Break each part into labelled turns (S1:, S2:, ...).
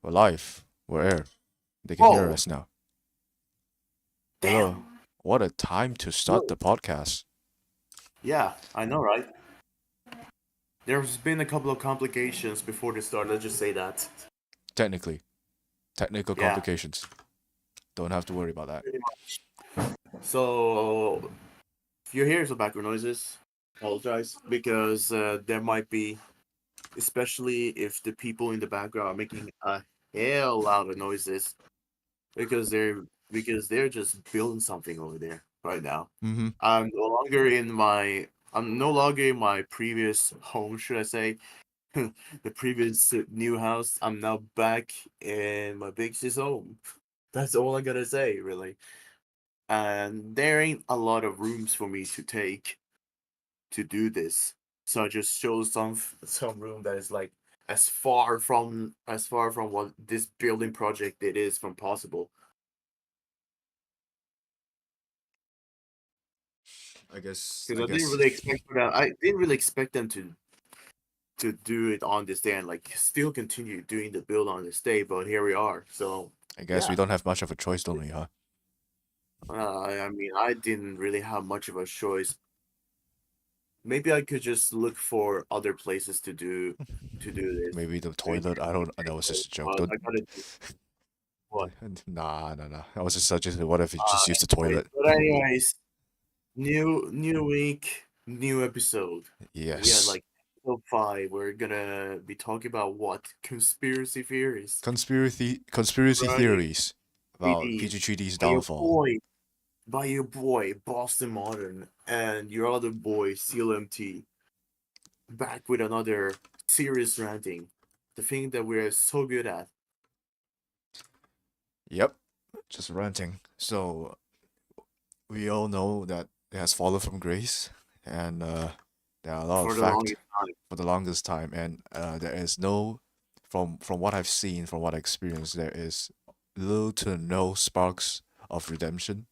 S1: We're live. We're air. They can hear
S2: Oh,
S1: us now. Hello.
S2: damn.
S1: What a time to start
S2: Whoa.
S1: the podcast.
S2: Yeah, I know, right? There's been a couple of complications before the start. Let's just say that.
S1: Technically, technical
S2: Yeah,
S1: complications. Don't have to worry about that.
S2: pretty much. So, if you hear some background noises, apologize because there might be, especially if the people in the background are making a hell lot of noises because they're just building something over there right now.
S1: Mm-hmm.
S2: I'm no longer in my I'm no longer in my previous home, should I say, the previous new house. I'm now back in my big sis home. That's all I gotta say, really. And there ain't a lot of rooms for me to take to do this, so I just chose some room that is like as far from what this building project it is from possible.
S1: I guess.
S2: Because
S1: I
S2: I didn't
S1: guess.
S2: really expect for that. I didn't really expect them to do it on this day and like still continue doing the build on this day, but here we are. So
S1: I guess we
S2: yeah,
S1: don't have much of a choice, don't we, huh?
S2: I mean, I didn't really have much of a choice. Maybe I could just look for other places to do this.
S1: Maybe the
S2: Maybe
S1: toilet. I don't. I know it's
S2: but
S1: just a joke. Don't.
S2: I gotta do what?
S1: Nah, nah, nah. I was just suggesting. What if you just use the toilet?
S2: But anyways, new week, new episode. We had
S1: Yes.
S2: like top five. We're gonna be talking about what conspiracy theories.
S1: Conspiracy
S2: Running
S1: theories about
S2: 3D
S1: PG3D's
S2: by your
S1: downfall.
S2: boy, Boston Modern, and your other boy clmt, back with another serious ranting. The thing that we're so good at.
S1: Yep. Just ranting. So we all know that it has fallen from grace, and there are a lot of
S2: For the
S1: fact
S2: longest time.
S1: for the longest time, and there is no, from what I've seen, from what I experienced, there is little to no sparks of redemption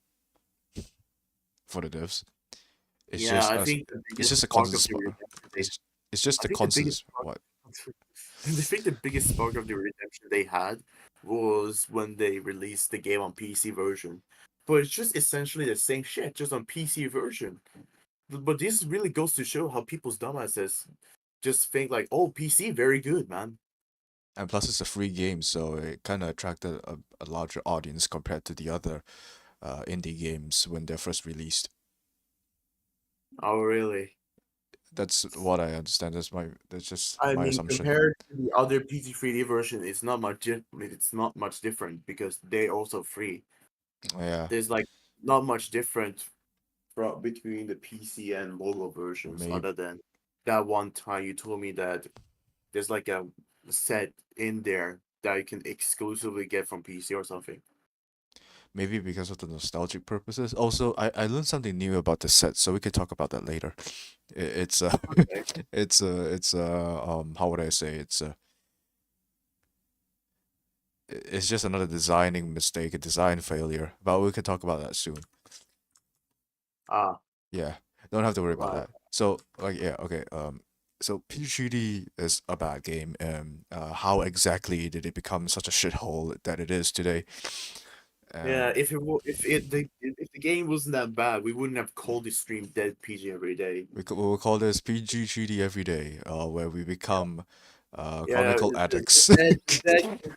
S1: for the devs. It's
S2: Yeah,
S1: just
S2: I
S1: us.
S2: think the
S1: It's
S2: biggest
S1: just a
S2: spark
S1: constant
S2: of the
S1: spark.
S2: redemption they,
S1: It's just
S2: I
S1: a
S2: think the
S1: constant
S2: biggest spark,
S1: what?
S2: I think the biggest spark of the redemption they had was when they released the game on PC version. But it's just essentially the same shit, just on PC version. But this really goes to show how people's dumbasses just think like, oh, PC, very good, man.
S1: And plus, it's a free game, so it kind of attracted a larger audience compared to the other indie games when they're first released.
S2: Oh, really?
S1: That's what I understand. That's just
S2: I
S1: my
S2: mean,
S1: assumption.
S2: compared to the other PG3D version, it's not much different because they also free.
S1: Yeah,
S2: There's like not much different from between the PC and mobile versions,
S1: maybe
S2: other than that one time you told me that there's like a set in there that you can exclusively get from PC or something.
S1: maybe because of the nostalgic purposes. Also, I learned something new about the set, so we could talk about that later. It's
S2: Okay.
S1: how would I say? It's just another designing mistake, a design failure. But we can talk about that soon.
S2: Ah,
S1: Yeah, don't have to worry about
S2: right.
S1: that. So, like, yeah, okay. So PG3D is a bad game, and how exactly did it become such a shithole that it is today?
S2: Yeah,
S1: Um,
S2: if the game wasn't that bad, we wouldn't have called this stream Dead PG every day.
S1: we will call this PG3D every day, where we become
S2: Yeah,
S1: chronicle addicts.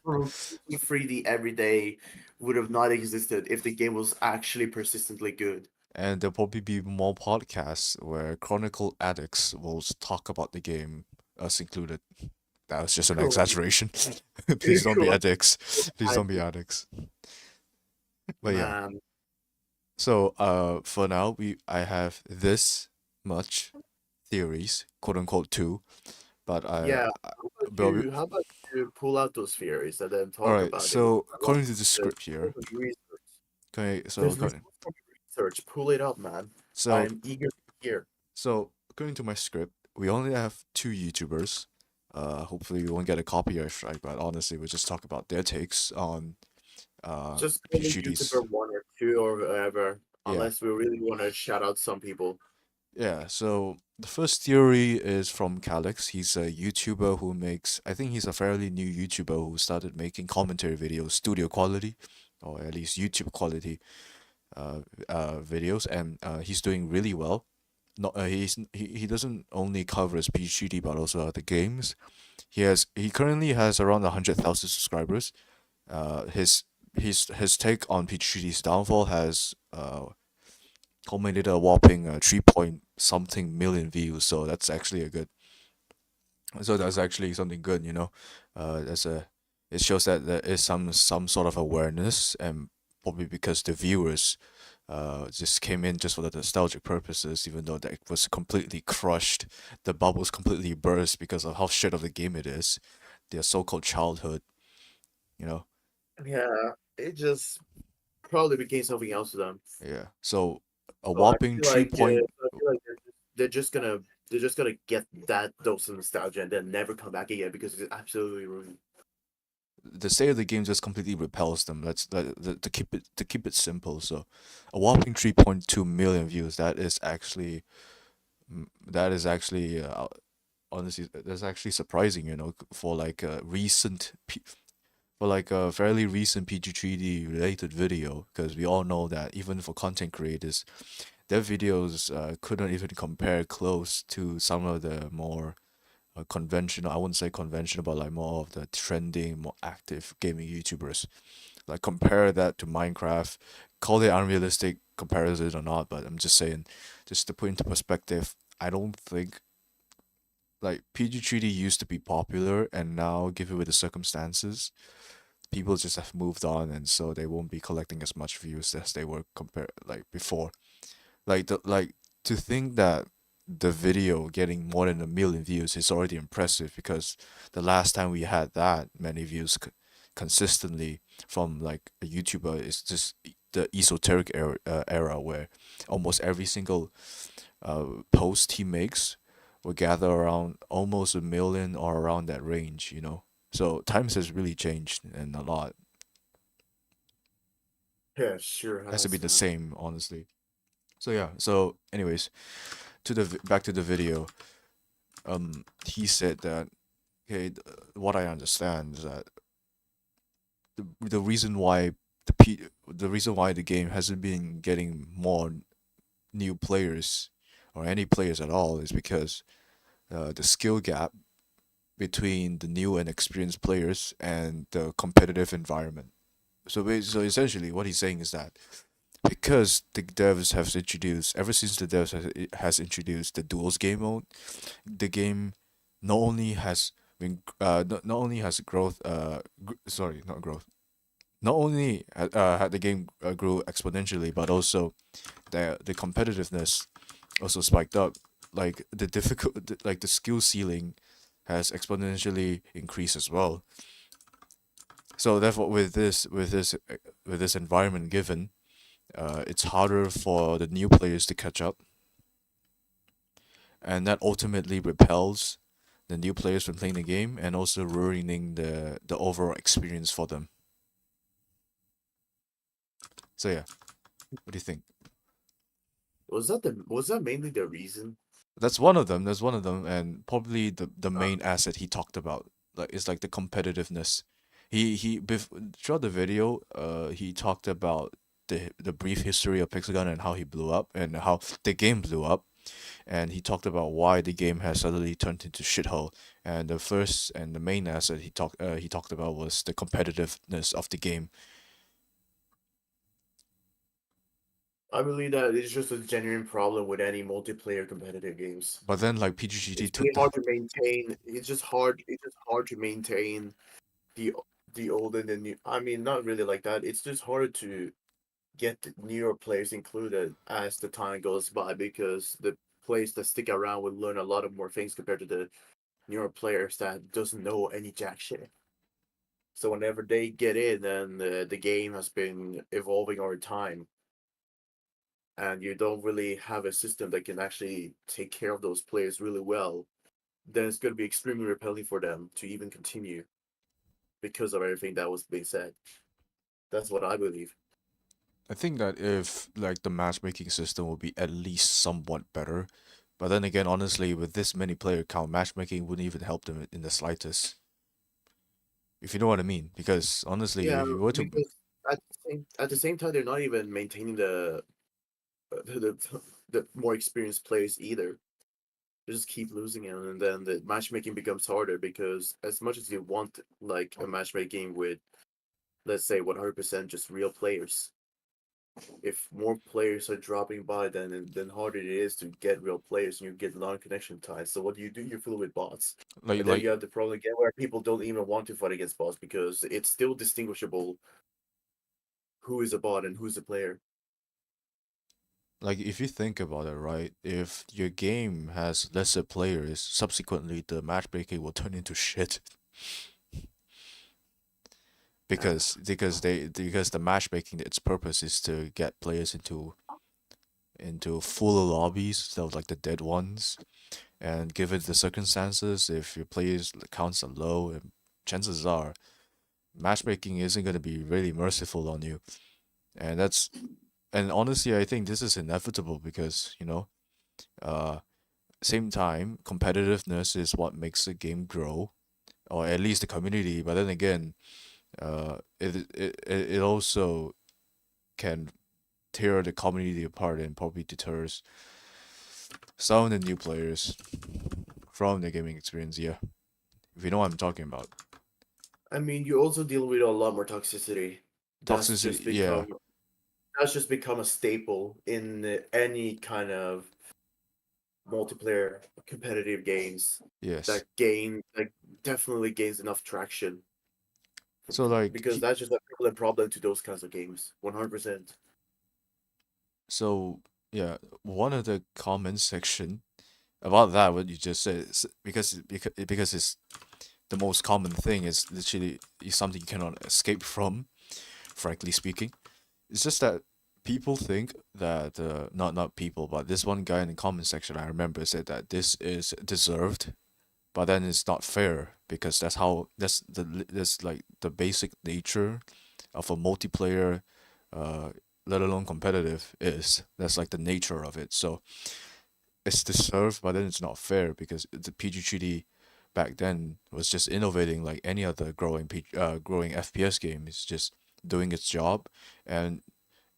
S2: from 3D every day would have not existed if the game was actually persistently good.
S1: And there'll probably be more podcasts where chronicle addicts will talk about the game, us included. That was just an
S2: Correct.
S1: exaggeration. Please don't be
S2: Correct.
S1: addicts. Please don't be addicts. But yeah.
S2: Man,
S1: So for now I have this much theories, quote unquote two, but
S2: yeah.
S1: I but we,
S2: How about you pull out those theories and then
S1: all
S2: talk
S1: right.
S2: about it?
S1: So
S2: I want
S1: according to the
S2: the
S1: script here,
S2: research.
S1: okay, so
S2: There's
S1: according,
S2: results from your research. Pull it up, man. I
S1: so
S2: am eager to hear.
S1: so according to my script, we only have two YouTubers. Hopefully we won't get a copyright strike, but honestly, we'll just talk about their takes on
S2: Just call me
S1: PGD's.
S2: YouTuber one or two or whatever,
S1: Yeah,
S2: unless we really want to shout out some people.
S1: Yeah, so the first theory is from Calix. He's a YouTuber who makes, I think he's a fairly new YouTuber who started making commentary videos, studio quality, or at least YouTube quality videos, and he's doing really well. Not he doesn't only covers PG3D but also other games. He currently has around 100,000 subscribers. His take on PG3D's downfall has culminated a whopping 3 point something million views. So that's actually something good, you know. That's a It shows that there is some sort of awareness, and probably because the viewers just came in just for the nostalgic purposes, even though that was completely crushed. The bubbles completely burst because of how shit of the game it is, their so-called childhood, you know.
S2: Yeah, it just probably became something else to them.
S1: Yeah. So a
S2: So I
S1: whopping
S2: feel
S1: 3
S2: like
S1: point.
S2: they're just gonna get that dose of nostalgia and then never come back again because it's absolutely ruined.
S1: The state of the game just completely repels them. To keep it simple. So, a whopping 3.2 million views. That is actually honestly that's actually surprising. You know, for like a for like a fairly recent PG3D related video, because we all know that even for content creators, their videos couldn't even compare close to some of the more conventional, I wouldn't say conventional, but like more of the trending, more active gaming YouTubers. Like compare that to Minecraft, call it unrealistic comparison or not, but I'm just saying, just to put into perspective, I don't think like PG3D used to be popular, and now given with the circumstances, people just have moved on, and so they won't be collecting as much views as they were compared like before. Like to think that the video getting more than a million views is already impressive, because the last time we had that many views consistently from like a YouTuber is just the esoteric era where almost every single post he makes will gather around almost a million or around that range, you know. So times has really changed, and a lot
S2: Yeah, sure
S1: has to be
S2: has,
S1: the
S2: man.
S1: same, honestly. So yeah. So anyways, back to the video. He said that, okay, what I understand is that the reason why the reason why the game hasn't been getting more new players or any players at all is because the skill gap between the new and experienced players and the competitive environment. So essentially, what he's saying is that because the devs have introduced, ever since the devs has introduced the duels game mode, the game not only has not only has growth sorry, not growth, not only had the game grew exponentially, but also the competitiveness also spiked up. Like like the skill ceiling has exponentially increased as well. So therefore, with this environment given, it's harder for the new players to catch up, and that ultimately repels the new players from playing the game and also ruining the overall experience for them. So yeah, what do you think?
S2: Was that mainly the reason?
S1: That's one of them. There's one of them, and probably the
S2: Uh,
S1: main asset he talked about, like, is like the competitiveness. Throughout the video, he talked about the brief history of Pixelgun and how he blew up and how the game blew up, and he talked about why the game has suddenly turned into shithole. And the first and the main asset he talked about was the competitiveness of the game.
S2: I believe that it's just a genuine problem with any multiplayer competitive games.
S1: But then like PGGT
S2: It's
S1: took
S2: really
S1: the
S2: hard to maintain. It's just hard to maintain the the old and the new. I mean, not really like that. It's just hard to get the newer players included as the time goes by because the players that stick around will learn a lot of more things compared to the newer players that doesn't know any jack shit. So whenever they get in, and the game has been evolving over time, and you don't really have a system that can actually take care of those players really well, then it's going to be extremely repelling for them to even continue because of everything that was being said. That's what I believe.
S1: I think that if like the matchmaking system will be at least somewhat better, but then again, honestly, with this many player count, matchmaking wouldn't even help them in the slightest. If you know what I mean. Because honestly,
S2: Yeah,
S1: if you were to
S2: because at the same time, they're not even maintaining the more experienced players either. They just keep losing it, and then the matchmaking becomes harder because as much as you want like a matchmaking with, let's say, 100% just real players, if more players are dropping by, then harder it is to get real players, and you get long connection ties. So what do? You fill with bots,
S1: like
S2: and then
S1: like
S2: you have the problem again where people don't even want to fight against bots because it's still distinguishable who is a bot and who's a player.
S1: like if you think about it, right? If your game has lesser players, subsequently the matchmaking will turn into shit.
S2: Yeah.
S1: Because the matchmaking, its purpose is to get players into fuller lobbies instead of like the dead ones. And given the circumstances, if your players counts are low, chances are matchmaking isn't going to be really merciful on you. And that's and honestly, I think this is inevitable because uh, same time, competitiveness is what makes the game grow, or at least the community. But then again, it also can tear the community apart and probably deters some of the new players from the gaming experience. Yeah, if you know what I'm talking about.
S2: I mean, you also deal with a lot more toxicity. That's
S1: Toxicity,
S2: just
S1: yeah,
S2: become that's just become a staple in any kind of multiplayer competitive games
S1: yes.
S2: that definitely gains enough traction
S1: So like,
S2: because that's just a prevalent problem to those kinds of games. 100%.
S1: so yeah, one of the comment section about that what you just said is because it's the most common thing is literally is something you cannot escape from. Frankly speaking, it's just that people think that not people, but this one guy in the comment section I remember said that this is deserved, but then it's not fair because that's like the basic nature of a multiplayer, uh, let alone competitive is. That's like the nature of it. So it's deserved, but then it's not fair because the PG3D back then was just innovating like any other growing FPS game. It's just doing its job, and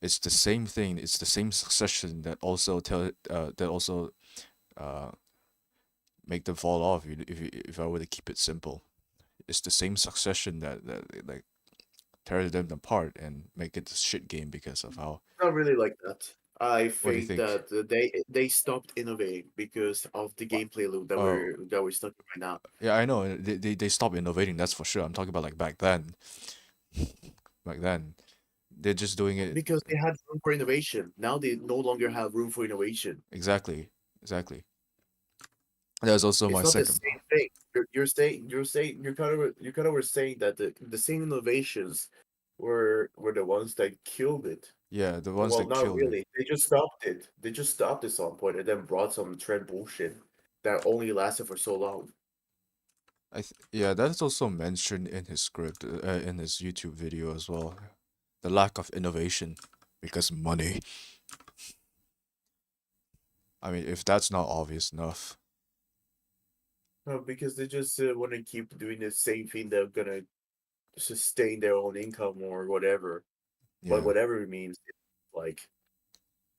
S1: it's the same thing. It's the same succession that also uh, make them fall off. If I were to keep it simple, it's the same succession that like tears them apart and make it a shit game because of how.
S2: Not really like that. I
S1: What do you
S2: think
S1: think?
S2: that they stopped innovating because of the
S1: What?
S2: gameplay loop that
S1: Oh,
S2: we're stuck in right now.
S1: yeah, I know. They stopped innovating. That's for sure. I'm talking about like back then. Back then, they're just doing it
S2: Because they had room for innovation. Now they no longer have room for innovation.
S1: exactly, exactly. There's also
S2: It's
S1: my
S2: not the
S1: second.
S2: same thing. You kind of were saying that the same innovations were the ones that killed it.
S1: Yeah, the ones
S2: Well,
S1: that
S2: not
S1: killed it.
S2: really. They just stopped it. They just stopped at some point and then brought some trend bullshit that only lasted for so long.
S1: Yeah, that's also mentioned in his script, in his YouTube video as well. The lack of innovation because money. I mean, if that's not obvious enough,
S2: Because they just want to keep doing the same thing. They're gonna sustain their own income or whatever, but
S1: yeah.
S2: whatever it means, like,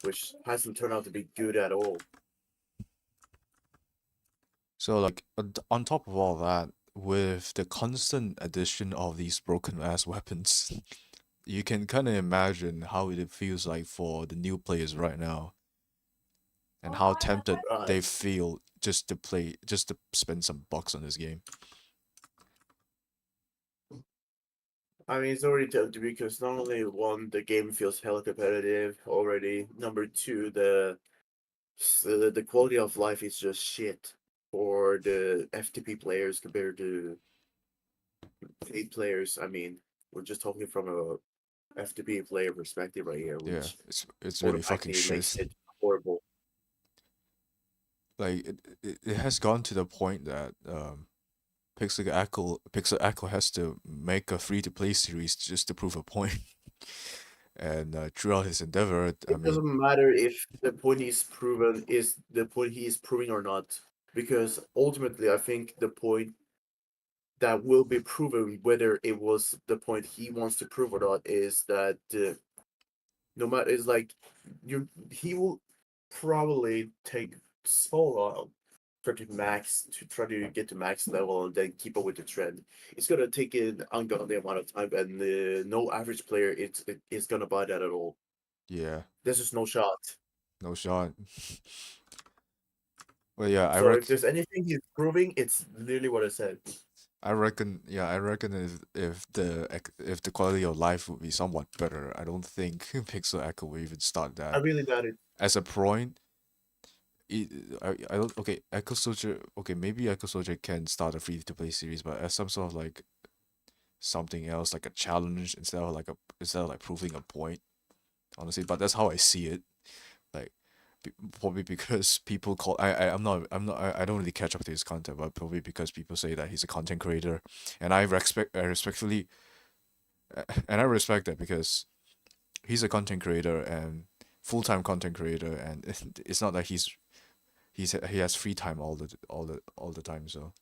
S2: which hasn't turned out to be good at all.
S1: So like on top of all that, with the constant addition of these broken ass weapons, you can kind of imagine how it feels like for the new players right now, and how tempted
S2: Right.
S1: they feel just to spend some bucks on this game.
S2: I mean, it's already tough because not only one, the game feels hella competitive already. Number two, the quality of life is just shit for the FTP players compared to paid players. I mean, we're just talking from a FTP player perspective right here,
S1: Yeah,
S2: which
S1: it's really fucking
S2: automatically
S1: shit.
S2: makes it horrible.
S1: Like it has gone to the point that Pixel Echo has to make a free to play series just to prove a point. and throughout his endeavor, I
S2: It
S1: mean,
S2: doesn't matter if the point he's proven is the point he is proving or not, because ultimately, I think the point that will be proven, whether it was the point he wants to prove or not, is that no matter is like you he will probably take so long to try to get to max level and then keep up with the trend. It's gonna take an ungodly amount of time, and no average player is gonna buy that at all.
S1: yeah,
S2: There's just no shot.
S1: no shot. Well, yeah,
S2: So if there's anything he's proving, it's literally what I said.
S1: I reckon if the quality of life would be somewhat better, I don't think Pixel Echo will even start
S2: I
S1: that.
S2: really doubt it.
S1: As a point, it, I don't okay, Echo Soldier okay, maybe Echo Soldier can start a free to play series, but as some sort of like something else, like a challenge instead of like proving a point, honestly. But that's how I see it. Like probably because people call I don't really catch up to his content, but probably because people say that he's a content creator, and I respectfully and I respect that because he's a content creator and full-time content creator, and it's not like he has free time all the time, so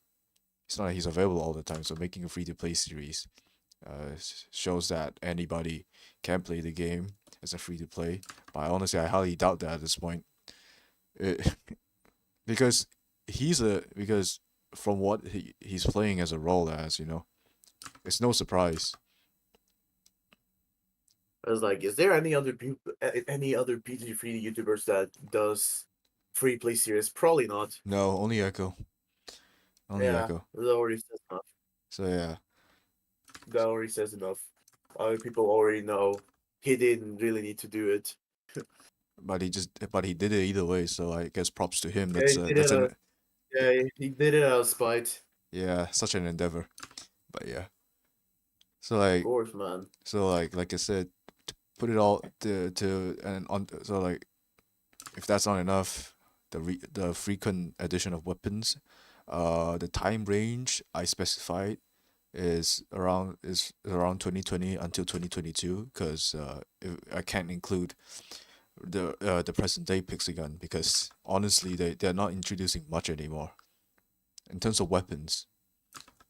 S1: it's not like he's available all the time. So making a free-to-play series shows that anybody can play the game as a free-to-play. But honestly, I highly doubt that at this point. It, because because from what he's playing as a role as, it's no surprise.
S2: I was like, is there any other PG3D YouTubers that does free play series? Probably not.
S1: No, only
S2: Yeah,
S1: Echo.
S2: that already says enough.
S1: So yeah,
S2: That already says enough. Other people already know he didn't really need to do it.
S1: but he did it either way. So I guess props to him.
S2: Yeah, he did
S1: That's
S2: it.
S1: an
S2: Yeah, he did it out of spite.
S1: yeah, such an endeavor. But yeah, so
S2: Of
S1: like
S2: course, man.
S1: like I said, to put it all to and on so like if that's not enough, the frequent addition of weapons, the time range I specified is around 2020 until 2022 because I can't include the present day pixie gun because honestly they're not introducing much anymore in terms of weapons.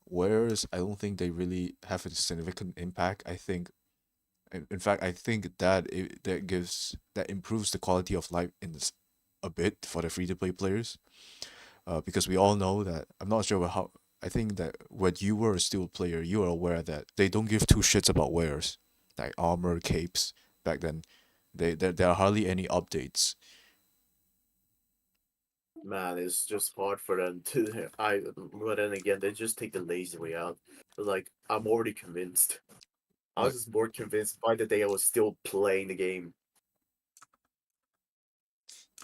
S1: Whereas I don't think they really have a significant impact. I think in fact I think that that improves the quality of life a bit for the free to play players. Because we all know that I'm not sure how. I think that when you were still a player, you are aware that they don't give two shits about wares, like armor, capes. Back then, there are hardly any updates.
S2: Man, it's just hard for them to. But then again, they just take the lazy way out. Like, I'm already convinced. I was
S1: Like,
S2: just more convinced by the day I was still playing the game.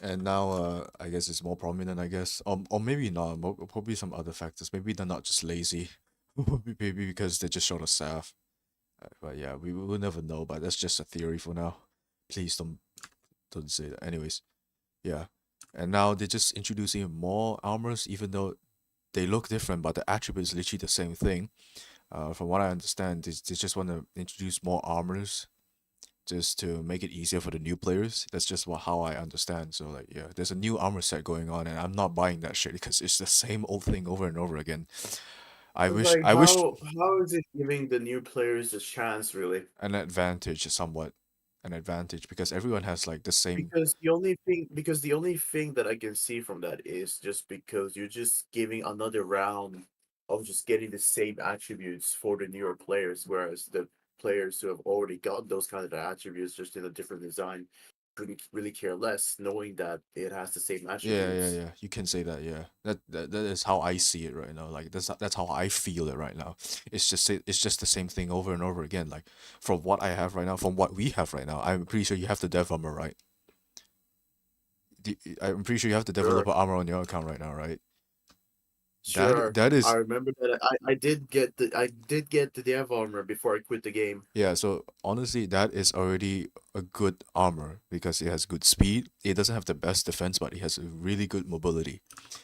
S1: and now, I guess it's more prominent. I guess, or maybe not. Probably some other factors. Maybe they're not just lazy. Maybe because they're just short of staff. But yeah, we will never know. But that's just a theory for now. Please don't say that. Anyways, yeah. And now they're just introducing more armors, even though they look different, but the attribute is literally the same thing. From what I understand, they just want to introduce more armors just to make it easier for the new players. That's just how I understand. So like, yeah, there's a new armor set going on, and I'm not buying that shit because it's the same old thing over and over again.
S2: It's like
S1: I wish
S2: how is it giving the new players a chance really?
S1: an advantage, somewhat, an advantage because everyone has like the same.
S2: Because the only thing that I can see from that is just because you're just giving another round of just getting the same attributes for the newer players, whereas the players who have already got those kind of attributes just in a different design really care less, knowing that it has the same attributes.
S1: Yeah. You can say that. Yeah, that is how I see it right now. Like that's how I feel it right now. It's just the same thing over and over again. Like from what I have right now, from what we have right now, I'm pretty sure you have the dev armor, right? I'm pretty sure you have the
S2: Sure.
S1: developer armor on your account right now, right?
S2: Sure.
S1: That
S2: I
S1: is
S2: remember that I did get the dev armor before I quit the game.
S1: yeah. So honestly, that is already a good armor because it has good speed. It doesn't have the best defense, but it has a really good mobility,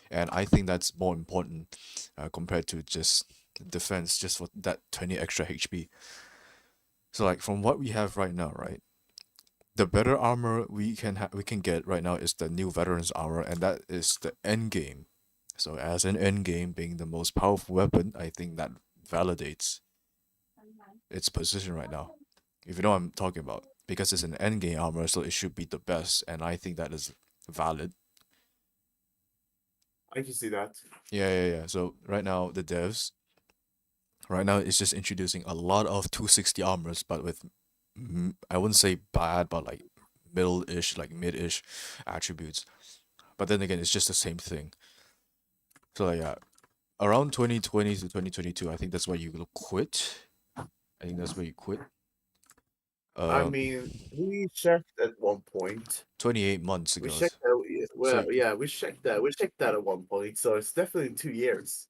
S1: and I think that's more important compared to just defense, just for that 20 extra HP. So like from what we have right now, right? The better armor we can get right now is the new veterans armor, and that is the end game. So as an end game being the most powerful weapon, I think that validates its position right now. If you know what I'm talking about, because it's an end game armor, so it should be the best, and I think that is valid.
S2: I can see that.
S1: Yeah. So right now the devs right now it's just introducing a lot of 260 armors, but with I wouldn't say bad, but like middle-ish, like mid-ish attributes. But then again, it's just the same thing. So like, yeah, around 2020 to 2022, I think that's where you will quit. I think that's where you quit.
S2: I
S1: Um,
S2: mean, we checked at one point.
S1: 28 months
S2: We
S1: ago.
S2: checked that.
S1: So
S2: Well, yeah, we checked that. We checked that at one point. So it's definitely 2 years.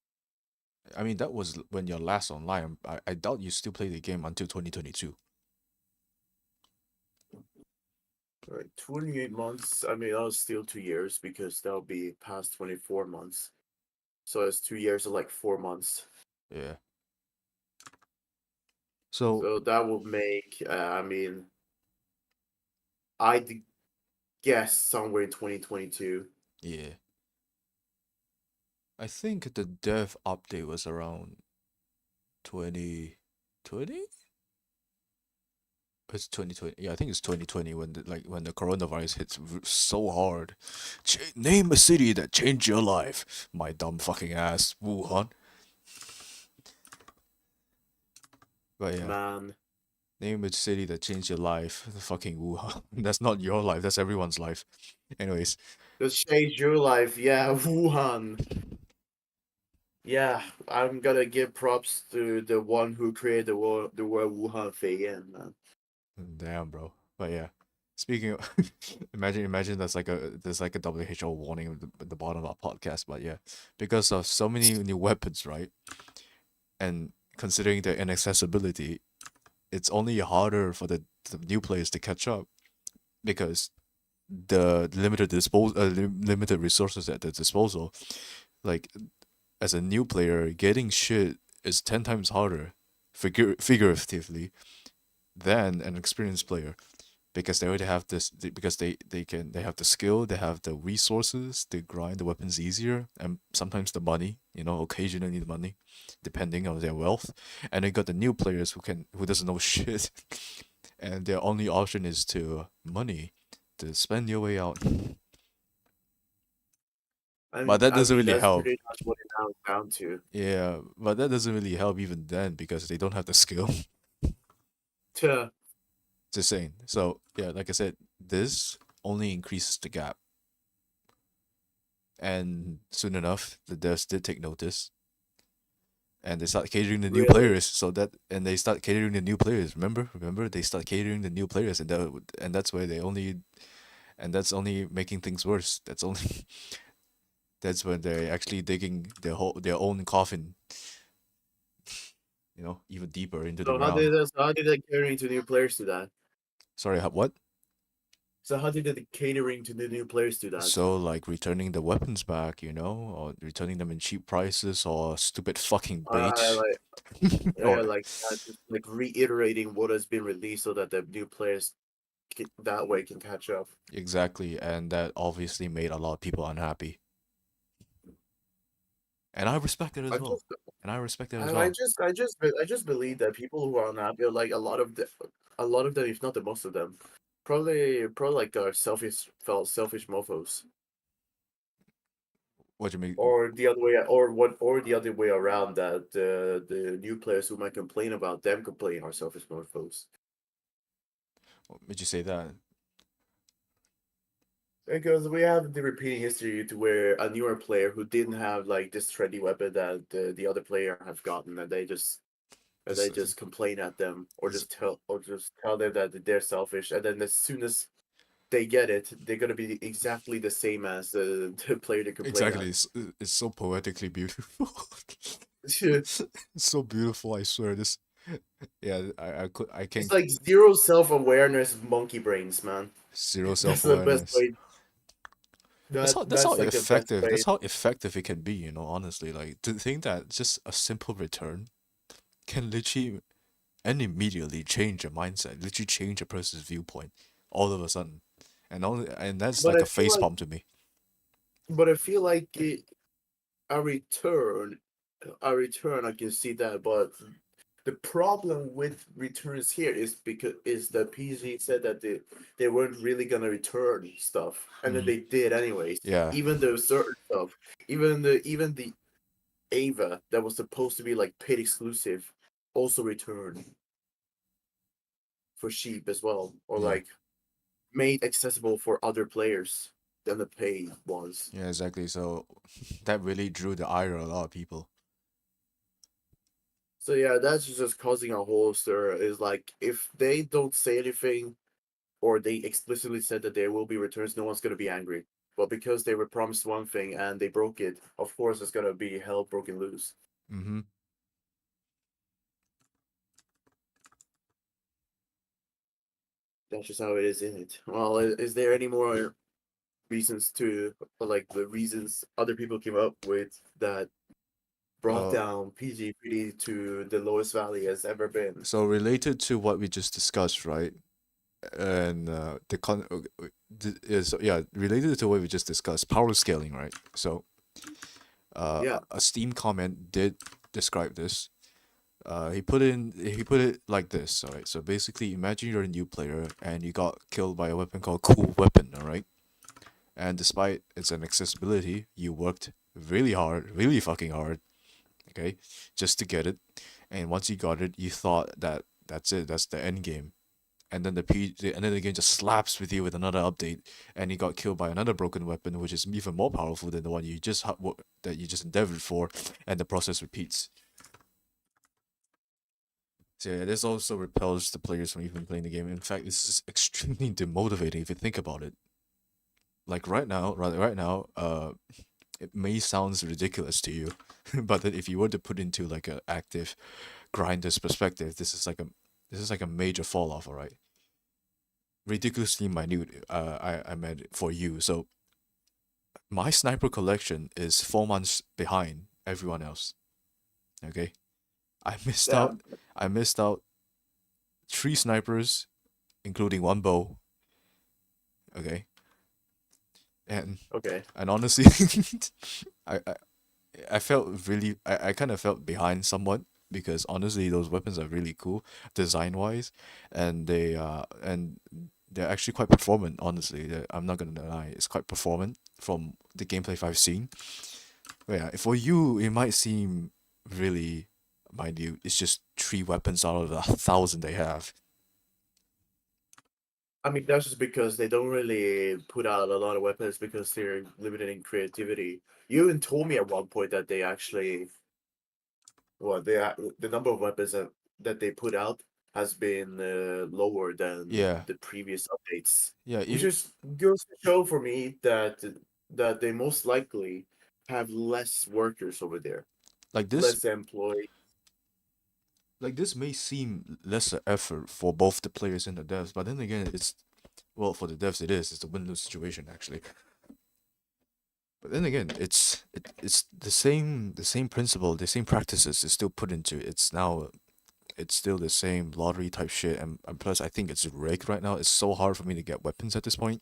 S1: I mean, that was when you're last online. I doubt you still play the game until 2022.
S2: Right, 28 months. I mean, that was still 2 years because that'll be past 24 months. So it's 2 years or like 4 months.
S1: Yeah. So
S2: So that would make, I mean, I'd guess somewhere in 2022.
S1: yeah, I think the dev update was around 2020. It's 2020. Yeah, I think it's 2020 when when the coronavirus hits so hard. Name a city that changed your life. My dumb fucking ass, Wuhan. But yeah,
S2: Man,
S1: name a city that changed your life. Fucking Wuhan. That's not your life. That's everyone's life. Anyways,
S2: just change your life. Yeah, Wuhan. Yeah, I'm gonna give props to the one who created the word Wuhan Feiyan, man.
S1: damn, bro. But yeah, speaking of, imagine there's like a WHO warning at the bottom of our podcast. But yeah, because of so many new weapons, right? And considering their inaccessibility, it's only harder for the new players to catch up because the limited resources at their disposal. Like as a new player, getting shit is 10 times harder, figuratively, than an experienced player because they already have because they have the skill, they have the resources, they grind the weapons easier, and sometimes the money, occasionally the money, depending on their wealth. And they got the new players who doesn't know shit, and their only option is to money, to spend your way out. But that
S2: I
S1: doesn't
S2: mean
S1: really
S2: that's
S1: help.
S2: pretty much what it comes down to.
S1: Yeah, but that doesn't really help even then because they don't have the skill.
S2: To
S1: Just saying. So yeah, like I said, this only increases the gap. And soon enough, the devs did take notice, and they start catering the new
S2: really.
S1: players. And they start catering the new players. Remember, they start catering the new players, and that's where and that's only making things worse. That's only that's when they're actually digging their own coffin, even deeper into the
S2: So
S1: ground.
S2: how did they catering to new players do that?
S1: Sorry, what?
S2: So how did the catering to the new players do that?
S1: So like returning the weapons back, or returning them in cheap prices, or stupid fucking bait,
S2: Like yeah,
S1: or
S2: like just like reiterating what has been released so that the new players that way can catch up.
S1: exactly, and that obviously made a lot of people unhappy. And I respect it
S2: I
S1: as well.
S2: just
S1: And I respect it as
S2: I
S1: well.
S2: just I just I just believe that people who are unhappy, like a lot of them, if not the most of them, probably like are selfish mofos.
S1: What do you mean?
S2: Or the other way, or the other way around, that the new players who might complain about them complaining are selfish mofos.
S1: What made you say that?
S2: Because we have the repeating history to where a newer player who didn't have like this trendy weapon that the other player have gotten, and
S1: This,
S2: they just complain at them,
S1: this
S2: or just tell them that they're selfish, and then as soon as they get it, they're gonna be exactly the same as the player to complain
S1: exactly.
S2: at.
S1: It's so poetically beautiful. It's so beautiful. I swear. Yeah. I
S2: It's
S1: can't.
S2: like zero self-awareness monkey brains, man.
S1: Zero
S2: That's
S1: self
S2: the best
S1: awareness.
S2: way.
S1: That's how
S2: That's like the best
S1: effective.
S2: way.
S1: That's how effective it can be. Honestly, like to think that just a simple return can literally and immediately change a mindset. Literally change a person's viewpoint all of a sudden, and that's
S2: But
S1: like
S2: I
S1: a
S2: feel
S1: face
S2: like,
S1: palm to me.
S2: a return, I can see that, but the problem with returns here is because is that PG said that they weren't really gonna return stuff, and then
S1: Hmm.
S2: they did anyways.
S1: Yeah,
S2: Even the certain stuff, even the Ava that was supposed to be like paid exclusive, also returned for sheep as well, or
S1: yeah,
S2: like made accessible for other players than the paid ones.
S1: yeah, exactly. So that really drew the ire of a lot of people.
S2: So yeah, that's just causing a whole stir. Is like if they don't say anything or they explicitly said that there will be returns, no one's gonna be angry. But because they were promised one thing and they broke it, of course it's gonna be hell broken loose.
S1: Mm-hmm.
S2: That's just how it is in it. Well, is there any more reasons to like the reasons other people came up with that brought
S1: Uh,
S2: down PG3D to the lowest valley has ever been?
S1: so related to what we just discussed, right? And is yeah related to what we just discussed, power scaling, right? So
S2: Yeah.
S1: a Steam comment did describe this. He put it like this. All right. So basically, imagine you're a new player and you got killed by a weapon called Cool Weapon. All right. And despite its inaccessibility, you worked really hard, really fucking hard. Okay, just to get it. And once you got it, you thought that that's it. That's the end game. And then and then the game just slaps with you with another update, and you got killed by another broken weapon, which is even more powerful than the one that you just endeavored for, and the process repeats. So yeah, this also repels the players from even playing the game. In fact, this is extremely demotivating if you think about it. Like right now, it may sounds ridiculous to you, but then if you were to put into like an active grinder's perspective, this is like a major fall off. All right, ridiculously minute. I meant for you. So my sniper collection is 4 months behind everyone else. Okay, I missed
S2: Yeah.
S1: out. I missed out three snipers, including one bow. Okay, and
S2: Okay.
S1: and honestly, I, I I felt really I kind of felt behind somewhat because honestly those weapons are really cool design wise, and they're actually quite performant. Honestly, I'm not gonna deny it's quite performant from the gameplay I've seen. But yeah, for you it might seem really, mind you, it's just three weapons out of the 1,000 they have.
S2: I mean, that's just because they don't really put out a lot of weapons because they're limited in creativity. You even told me at one point that they actually, well, the number of weapons that they put out has been lower than
S1: Yeah,
S2: the previous updates,
S1: yeah.
S2: which
S1: If
S2: just goes to show for me that they most likely have less workers over there,
S1: like this
S2: less employees.
S1: like this may seem lesser effort for both the players and the devs, but then again, well, for the devs it is. It's a win-lose situation actually. But then again, it's the same principle, the same practices is still put into it. It's still the same lottery type shit, and plus I think it's rigged right now. It's so hard for me to get weapons at this point,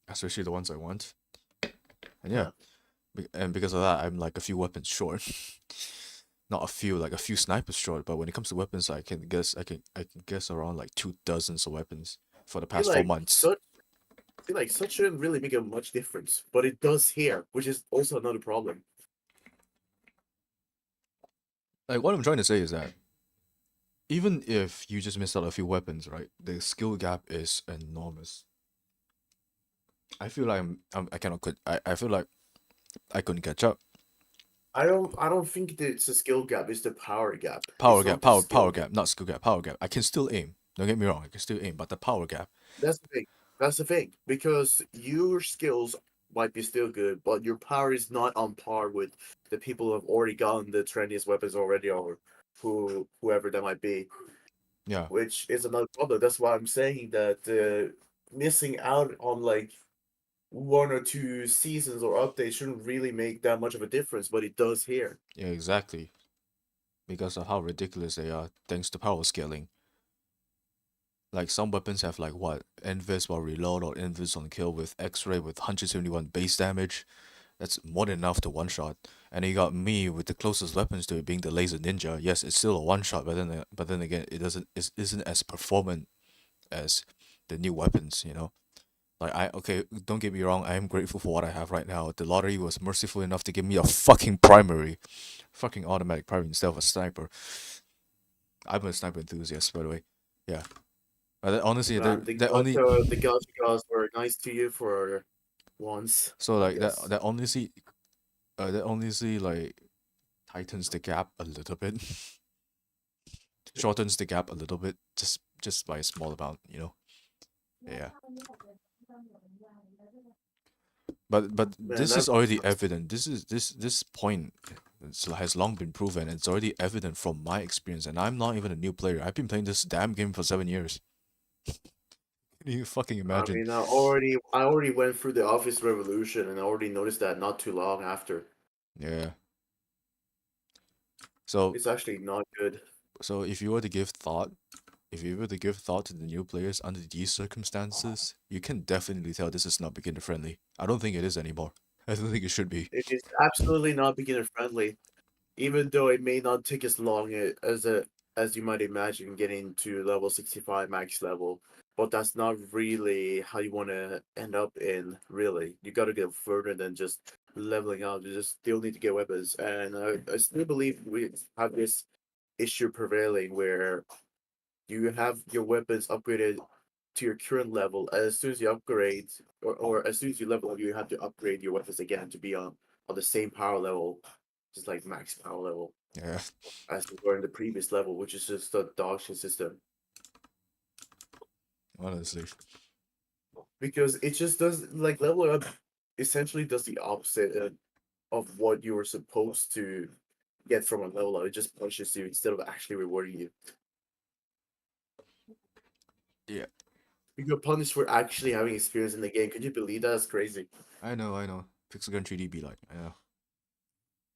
S1: especially the ones I want. And yeah,
S2: Yeah.
S1: and because of that, I'm like a few weapons short. Not a few, like a few snipers short. But when it comes to weapons, I can guess around like 2 dozens of weapons for the
S2: I feel
S1: past four
S2: like
S1: months.
S2: such I feel like such shouldn't really make a much difference, but it does here, which is also another problem.
S1: Like what I'm trying to say is that even if you just missed out a few weapons, right? The skill gap is enormous. I feel like I cannot quit. I feel like I couldn't catch up.
S2: I don't think that it's a skill gap, it's the power gap.
S1: Power
S2: It's
S1: gap,
S2: not the
S1: power
S2: skill gap.
S1: gap, not skill gap, power gap. I can still aim. Don't get me wrong, I can still aim, but the power gap.
S2: That's the thing. That's the thing. Because your skills might be still good, but your power is not on par with the people who have already gotten the trendiest weapons already or whoever that might be.
S1: Yeah,
S2: Which is another problem. That's why I'm saying that missing out on like one or two seasons or updates shouldn't really make that much of a difference, but it does here.
S1: yeah, exactly. Because of how ridiculous they are, thanks to power scaling. Like some weapons have like what invis while reload or invis on kill with X-ray with 171 base damage. That's more than enough to one shot. And you got me with the closest weapons to it being the laser ninja. Yes, it's still a one shot, but then again, it isn't as performant as the new weapons. You know, like I okay, don't get me wrong, I am grateful for what I have right now. The lottery was merciful enough to give me a fucking primary, fucking automatic primary instead of a sniper. I'm a sniper enthusiast, by the way. Yeah, but honestly,
S2: Man,
S1: that only
S2: the gotcha guys were nice to you for once,
S1: so
S2: I
S1: like
S2: guess.
S1: that honestly like tightens the gap a little bit, shortens the gap a little bit, just by a small amount, you know. Yeah, but
S2: Man,
S1: this
S2: that
S1: is
S2: really
S1: already
S2: sucks.
S1: evident. This point has long been proven. It's already evident from my experience, and I'm not even a new player. I've been playing this damn game for 7 years. Can you fucking
S2: I
S1: imagine?
S2: mean, I already went through the Office Revolution, and I already noticed that not too long after.
S1: Yeah. So
S2: It's actually not good.
S1: so if you were to give thought, if you were to give thought to the new players under these circumstances, you can definitely tell this is not beginner friendly. I don't think it is anymore. I don't think it should be.
S2: It is absolutely not beginner friendly, even though it may not take as long as you might imagine getting to level 65 max level. But that's not really how you want to end up in. Really, you got to get further than just leveling up. You just still need to get weapons, and I still believe we have this issue prevailing where you have your weapons upgraded to your current level. As soon as you upgrade, or as soon as you level up, you have to upgrade your weapons again to be on the same power level, just like max power level
S1: Yeah,
S2: as they were in the previous level, which is just the dog shit system.
S1: honestly.
S2: Because it just does like level up essentially does the opposite of what you were supposed to get from a level up. It just punishes you instead of actually rewarding you.
S1: Yeah,
S2: You get punished for actually having experience in the game. Could you believe that? That's crazy.
S1: I know. Pixel Gun 3D be like, I know.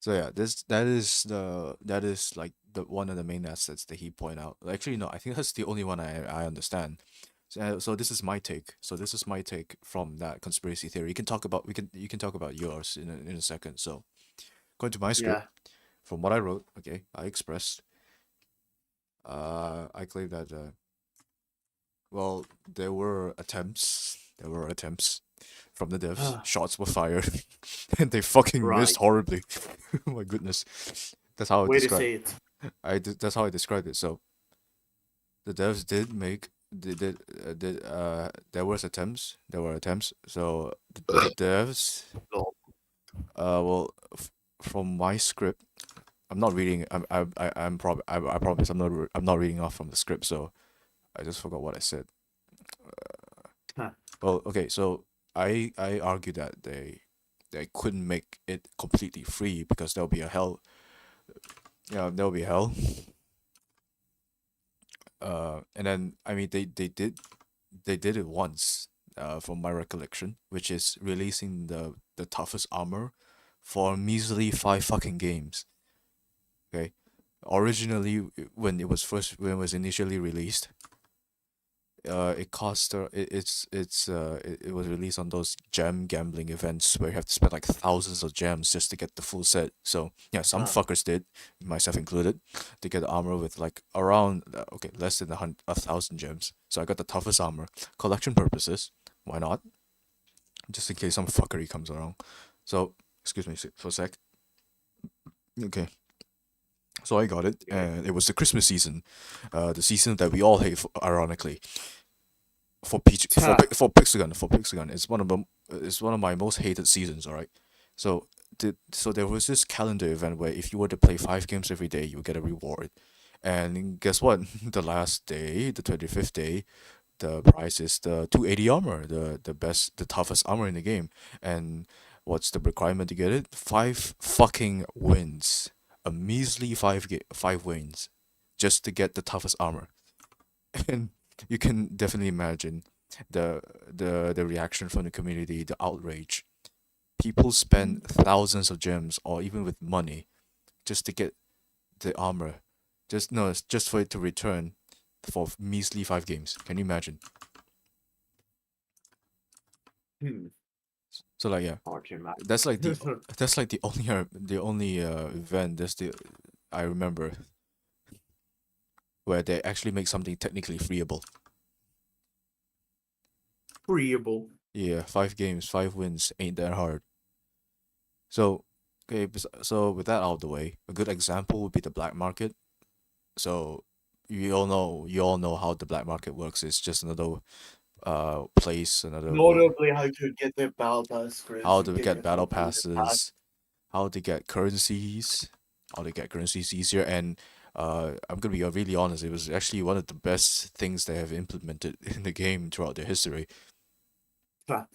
S1: So yeah, that is like the one of the main assets that he point out. Actually, no, I think that's the only one I understand. So this is my take. So this is my take from that conspiracy theory. You can talk about yours in a second. So going to my script,
S2: Yeah.
S1: from what I wrote, okay, I expressed. I claim that well, there were attempts from the devs. Shots were fired, and they fucking missed
S2: Right.
S1: horribly. Oh my goodness, that's how I
S2: Way to
S1: describe.
S2: say it.
S1: That's how I described it. So the devs did make did there was attempts. There were attempts. So the devs
S2: Lol.
S1: well from my script. I'm not reading. I promise. I'm not reading off from the script. So I just forgot what I said.
S2: Huh.
S1: Well, okay, so I argue that they couldn't make it completely free because there'll be a hell. Yeah, there'll be hell. And then I mean they did it once. From my recollection, which is releasing the toughest armor for measly 5 fucking games. Okay, originally when it was initially released, it cost it was released on those gem gambling events where you have to spend like thousands of gems just to get the full set. So yeah, some
S2: Huh.
S1: fuckers did, myself included, to get the armor with like around okay less than 1,000 gems. So I got the toughest armor, collection purposes. Why not? Just in case some fuckery comes along. So excuse me for a sec. Okay. So I got it,
S2: Okay.
S1: and it was the Christmas season, the season that we all hate, ironically. For Peach
S2: Ha.
S1: For Pixagon, it's one of my most hated seasons. All right, so so there was this calendar event where if you were to play 5 games every day, you would get a reward, and guess what? The last day, the 25th day, the prize is the 280 armor, the toughest armor in the game, and what's the requirement to get it? 5 fucking wins, a measly 5 wins, just to get the toughest armor. And you can definitely imagine the the reaction from the community, the outrage. People spend thousands of gems or even with money just to get the armor. Just no, it's just for it to return for measly 5 games. Can you imagine?
S2: Hmm.
S1: So like yeah,
S2: Hard to
S1: that's like the
S2: imagine.
S1: that's like the only event that's the I remember where they actually make something technically freeable.
S2: Agreeable.
S1: Yeah, 5 games, 5 wins ain't that hard. So okay, so with that out of the way, a good example would be the black market. So you all know how the black market works. It's just another place, another way
S2: Notably, how to get the battle pass,
S1: how
S2: Chris. You
S1: to
S2: get
S1: get
S2: your
S1: battle
S2: unlimited pass.
S1: passes, how to get currencies, how to get currencies easier. And I'm gonna be really honest, it was actually one of the best things they have implemented in the game throughout their history.
S2: Ha,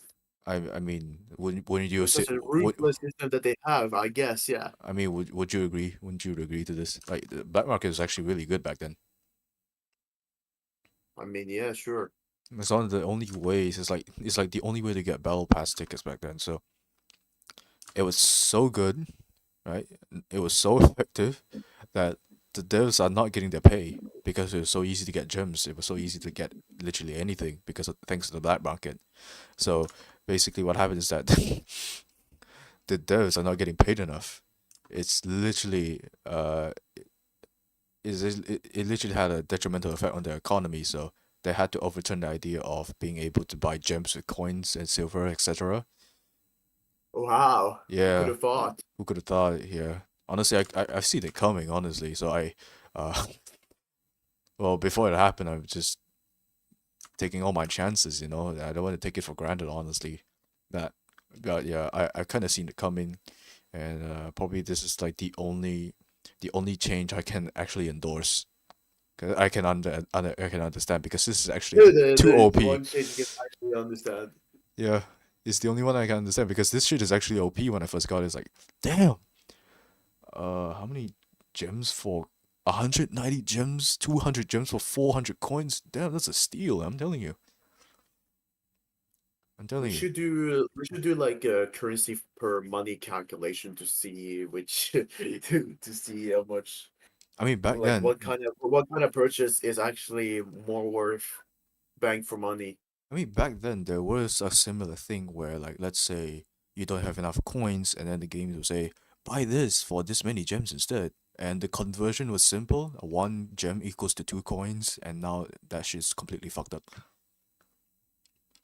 S1: I mean, wouldn't you
S2: with
S1: say
S2: such a
S1: would
S2: ruthless system that they have, I guess, yeah.
S1: I mean would you agree? Wouldn't you agree to this? Like the black market was actually really good back then.
S2: I mean, yeah, sure.
S1: It's one of the only ways. It's like the only way to get battle pass tickets back then. So it was so good, right? It was so effective that the devs are not getting their pay because it was so easy to get gems. It was so easy to get literally anything because thanks to the black market. So basically, what happens is that the devs are not getting paid enough. It's literally it literally had a detrimental effect on their economy. So they had to overturn the idea of being able to buy gems with coins and silver, etc.
S2: Wow. Who could
S1: Yeah,
S2: have thought?
S1: who could have thought? Yeah, honestly, I've seen it coming. Honestly, so uh, well, before it happened, I was just taking all my chances. I don't want to take it for granted. Honestly, that, but yeah, I kind of seen it coming, and probably this is like the only change I can actually endorse. 'Cause I can understand because this is actually
S2: Dude,
S1: too
S2: the
S1: OP.
S2: one change you can actually understand.
S1: Yeah, it's the only one I can understand because this shit is actually OP. When I first got it, it's like, damn. How many gems for 190 gems? 200 gems for 400 coins? Damn, that's a steal. I'm telling you. I'm
S2: We
S1: telling you.
S2: should do like a currency per money calculation to see which to see how much
S1: I mean, back
S2: like
S1: then,
S2: what kind of purchase is actually more worth bang for money.
S1: there was a similar thing where, like, let's say you don't have enough coins, and then the game will say, buy this for this many gems instead. And the conversion was simple. 1 gem equals to 2 coins, and now that shit's completely fucked up.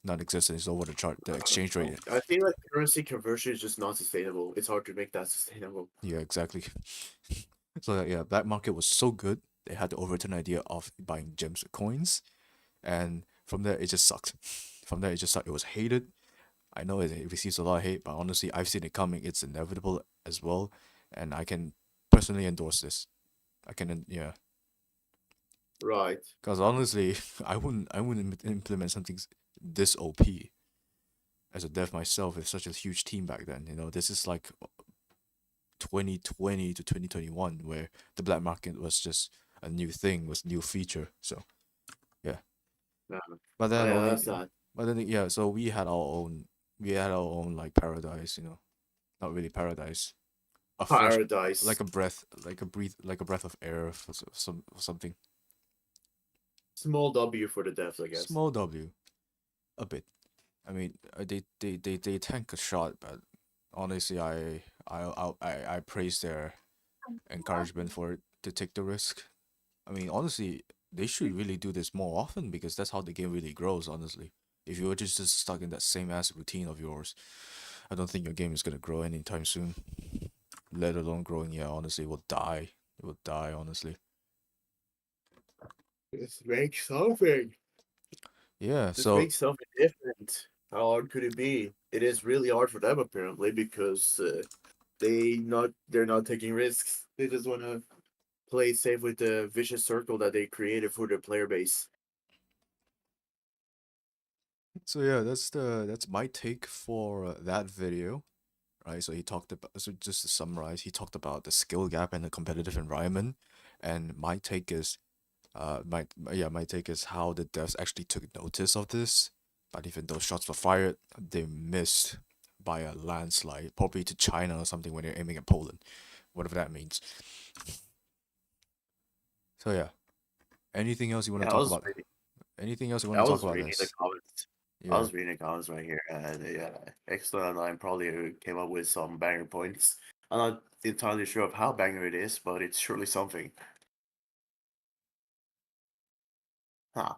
S1: Non-existent. It's over the chart. The exchange rate.
S2: I think like currency conversion is just not sustainable. It's hard to make that sustainable.
S1: Yeah, exactly. So yeah, black market was so good they had to overturn the idea of buying gems with coins, and from there it just sucked. From there it just sucked. It was hated. I know it receives a lot of hate, but honestly, I've seen it coming. It's inevitable as well, and I can personally endorse this. Yeah,
S2: Right.
S1: because honestly, I wouldn't implement something this OP as a dev myself with such a huge team back then. This is like 2020 to 2021 where the black market was just a new thing, was new feature. So yeah,
S2: Yeah.
S1: but
S2: Oh
S1: then
S2: yeah,
S1: only
S2: that's that.
S1: but then yeah, so we had our own like paradise, not really paradise, a fresh,
S2: Paradise.
S1: like a breath, like a breath of air for something.
S2: Small W for the devs, I guess.
S1: Small W, a bit. I mean, they tank a shot, but honestly, I praise their encouragement for it to take the risk. I mean, honestly, they should really do this more often because that's how the game really grows, honestly. If you were just stuck in that same ass routine of yours, I don't think your game is gonna grow anytime soon. Let alone growing, yeah, honestly, it will die. It will die, honestly.
S2: Just make something.
S1: Yeah,
S2: Just
S1: so
S2: make something different. How hard could it be? It is really hard for them apparently because they're not taking risks. They just want to play safe with the vicious circle that they created for their player base.
S1: so yeah, that's my take for that video, right? So he talked about, so just to summarize, he talked about the skill gap and the competitive environment, and my take is how the devs actually took notice of this, but even though shots were fired, they missed by a landslide, probably to China or something when they're aiming at Poland, whatever that means. So yeah, Anything else you want to
S2: Yeah,
S1: talk about? Anything else you want
S2: I
S1: to talk
S2: was
S1: about
S2: reading the
S1: this?
S2: comments. I
S1: Yeah.
S2: was reading the comments right here, and yeah, Excellent Line probably came up with some banger points. I'm not entirely sure of how banger it is, but it's surely something. Huh.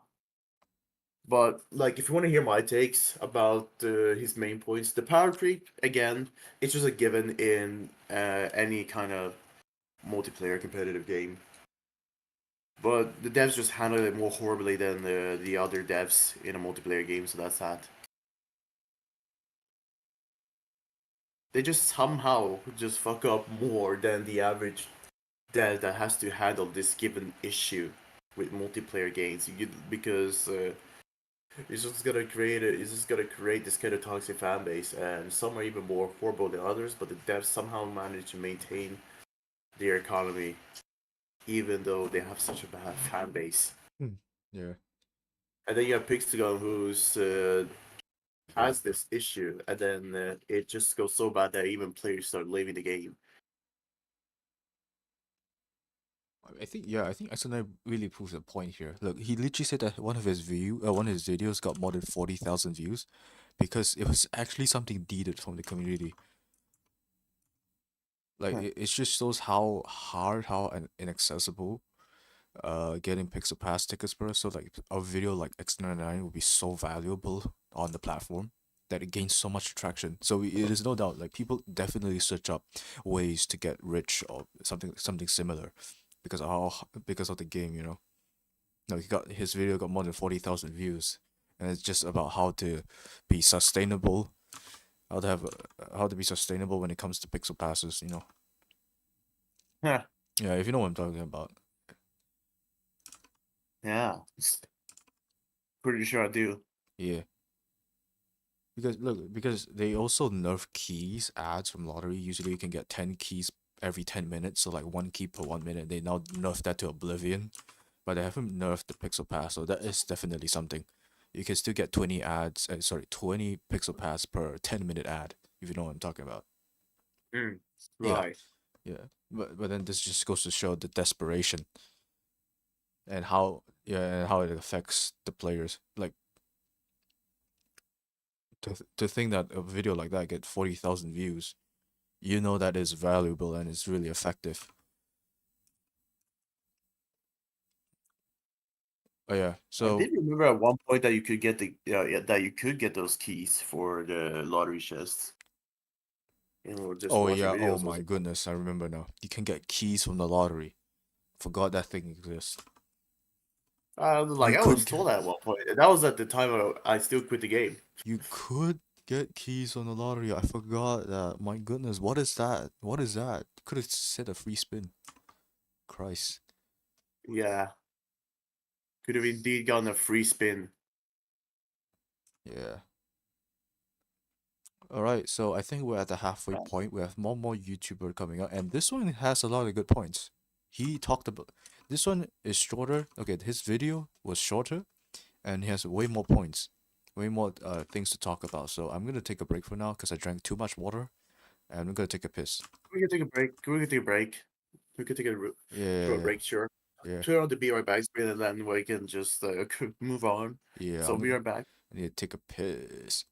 S2: But like, if you want to hear my takes about his main points, the power creep again, it's just a given in any kind of multiplayer competitive game. But the devs just handle it more horribly than the other devs in a multiplayer game, so that's that. They just somehow just fuck up more than the average dev that has to handle this given issue with multiplayer games. Because it's just gonna create this kind of toxic fan base, and some are even more horrible than others. But the devs somehow manage to maintain their economy, even though they have such a bad fan base.
S1: Hmm. Yeah.
S2: And then you have Pixagon, who's has this issue, and then it just goes so bad that even players start leaving the game.
S1: I think yeah, I think Asuna really proves a point here. Look, he literally said that one of his videos got more than 40,000 views because it was actually something needed from the community. Like it just shows how hard, how inaccessible getting Pixel Pass tickets were. So like a video like X99 would be so valuable on the platform that it gains so much traction. So it is no doubt like people definitely search up ways to get rich or something similar because of the game, you know. No, his video got more than 40,000 views, and it's just about how to be sustainable, how to be sustainable when it comes to pixel passes, you know.
S2: Yeah,
S1: Yeah, if you know what I'm talking about.
S2: yeah, pretty sure I do.
S1: Yeah, because they also nerf keys ads from lottery. Usually you can get 10 keys every 10 minutes, so like one key per 1 minute. They now nerf that to oblivion, but they haven't nerfed the pixel pass, so that is definitely something. You can still get 20 pixel pass per 10-minute ad, if you know what I'm talking about.
S2: Mm,
S1: Yeah,
S2: right.
S1: yeah. But then this just goes to show the desperation and how it affects the players. Like to think that a video like that get 40,000 views, you know that is valuable and it's really effective. Oh yeah.
S2: I
S1: So
S2: did remember at one point that you could get yeah, that you could get those keys for the lottery chests. Just
S1: oh
S2: watching
S1: yeah, oh
S2: videos was
S1: my goodness, I remember now. You can get keys from the lottery. Forgot that thing exists.
S2: I was
S1: You
S2: like, I
S1: could
S2: was
S1: get
S2: told that at one point. That was at the time I still quit the game.
S1: you could get keys on the lottery. I forgot that. My goodness, what is that? What is that? Could have said a free spin. Christ.
S2: Yeah, could have indeed gotten a free spin.
S1: Yeah. All right, so I think we're at the halfway
S2: Right.
S1: point. We have more YouTuber coming up, and this one has a lot of good points. He talked about this one is shorter. Okay, his video was shorter, and he has way more points, way more things to talk about. So I'm gonna take a break for now because I drank too much water, and I'm gonna take a piss.
S2: We can take a break. We can take a break. We can take a short
S1: Yeah,
S2: break, sure.
S1: yeah,
S2: Turn on the Be Right Back screen, and then we can just move on.
S1: yeah.
S2: So be right back.
S1: I need to take a piss.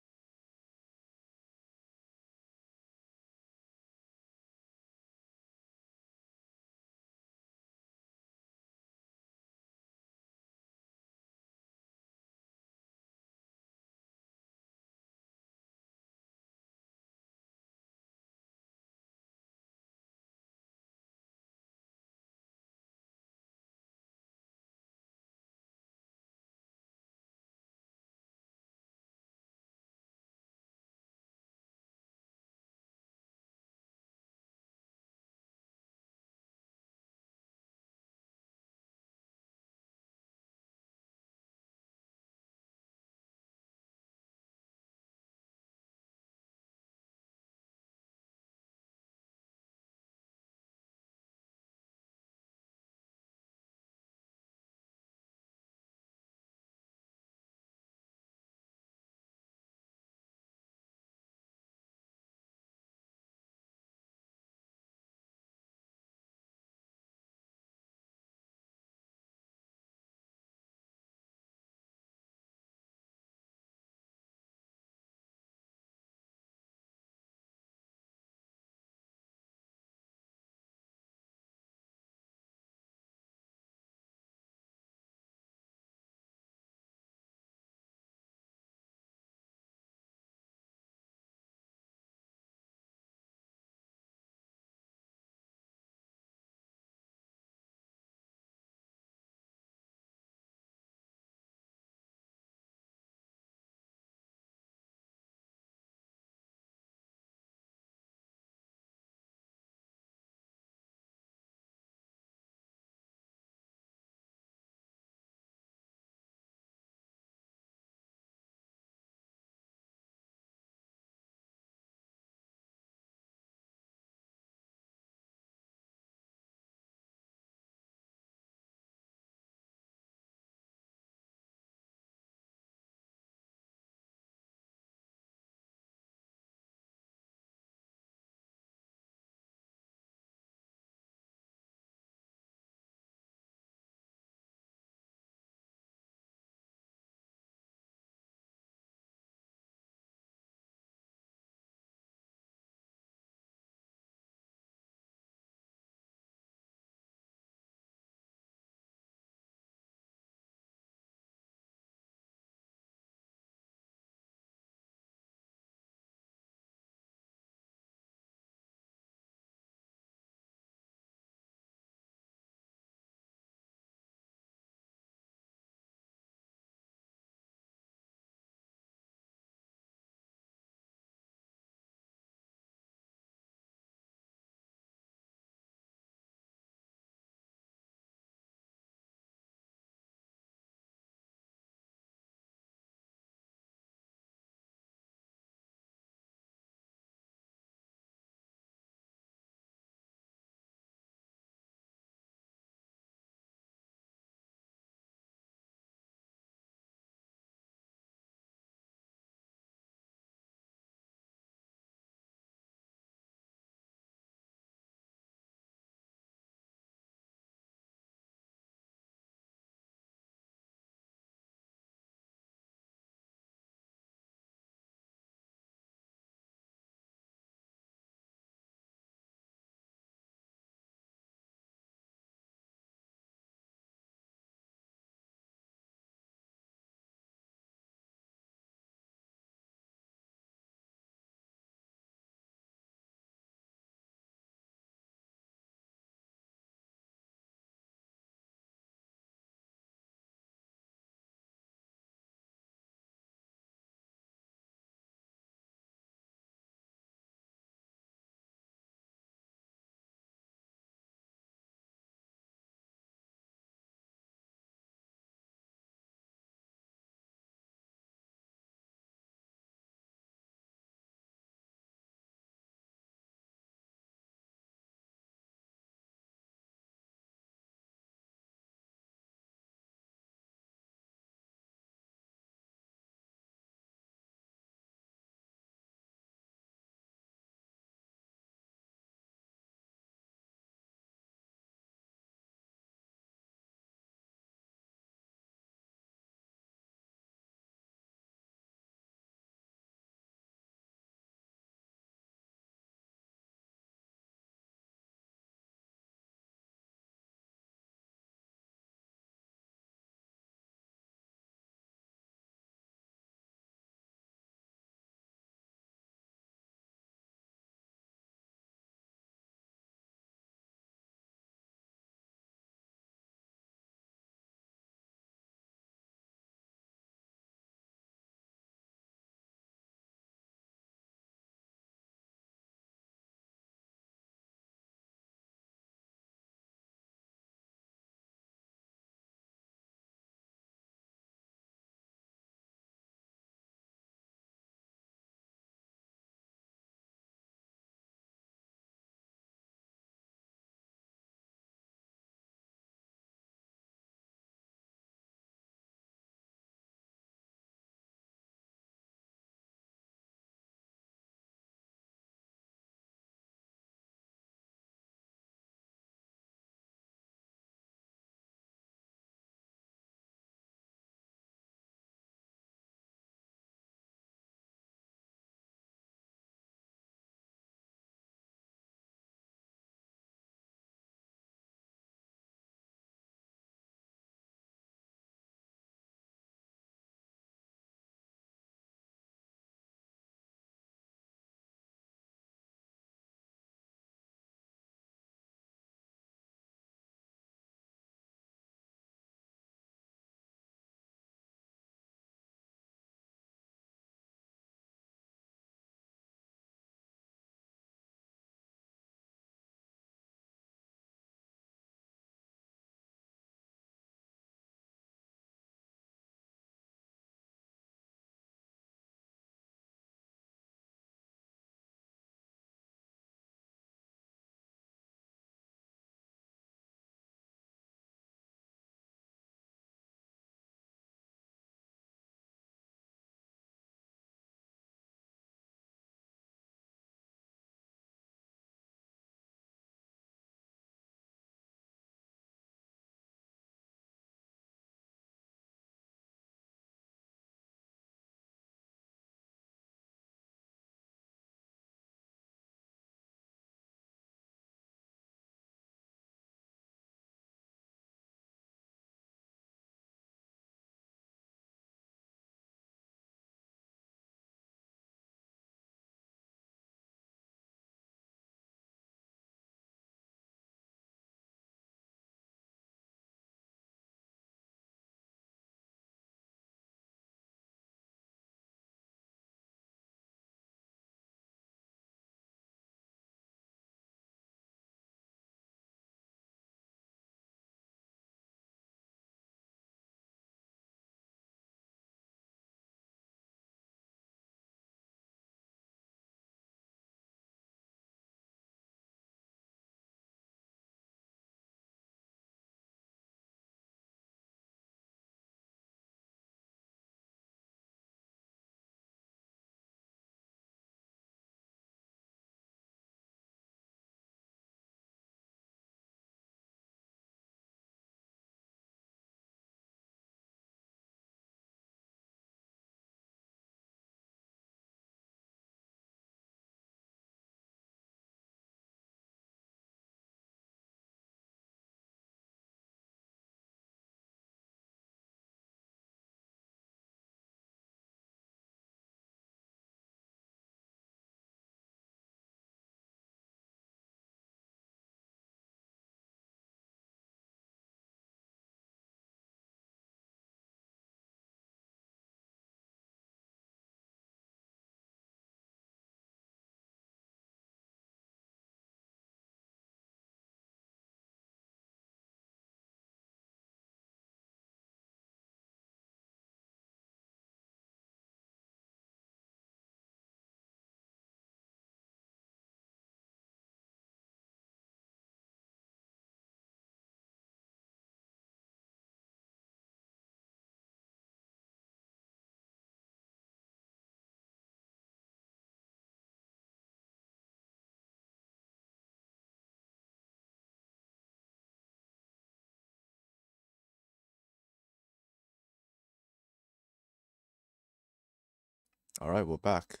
S1: All right, we're back.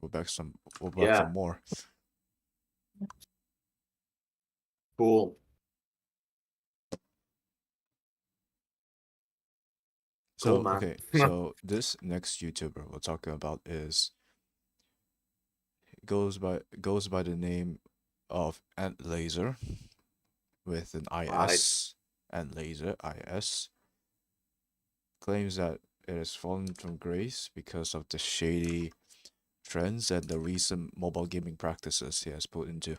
S1: We're back some. We're back for
S2: Yeah,
S1: more.
S2: cool. Cool,
S1: So
S2: man.
S1: okay, so this next YouTuber we're talking about is goes by the name of Ant Laser with an
S2: Right.
S1: IS. Ant Laser IS claims that it has fallen from grace because of the shady trends and the recent mobile gaming practices he has put into.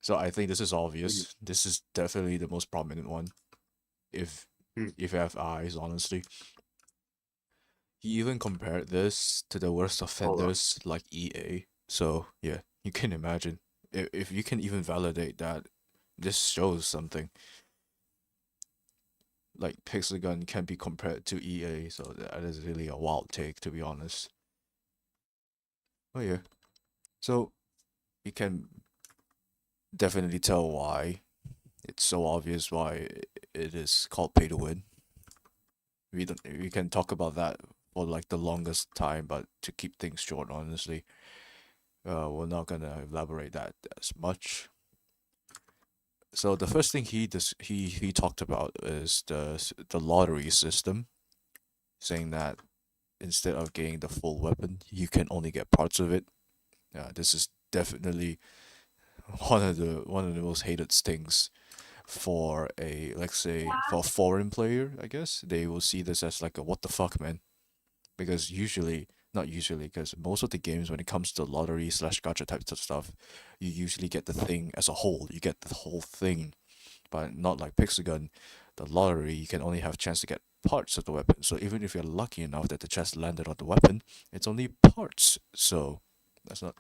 S1: So I think this is
S2: Mm,
S1: obvious. This is definitely the most prominent one. If
S2: mm.
S1: if you have eyes, honestly. He even compared this to the worst
S2: Hold on.
S1: offenders like EA. So yeah, you can imagine. If you can even validate that, this shows something. Like Pixelgun can be compared to EA, so that is really a wild take, to be honest. Oh yeah. So you can definitely tell why. It's so obvious why it is called pay to win. We can talk about that for like the longest time, but to keep things short, honestly, we're not gonna elaborate that as much. So the first thing he talked about is the lottery system, saying that instead of getting the full weapon, you can only get parts of it. This is definitely one of the most hated things for a, let's say, for a foreign player. I guess they will see this as like a what the fuck, man, because usually, not usually, because most of the games when it comes to lottery slash gacha types of stuff, you usually get the thing as a whole. You get the whole thing, but not like Pixagon. The lottery, you can only have chance to get parts of the weapon. So even if you're lucky enough that the chest landed on the weapon, it's only parts. So that's not.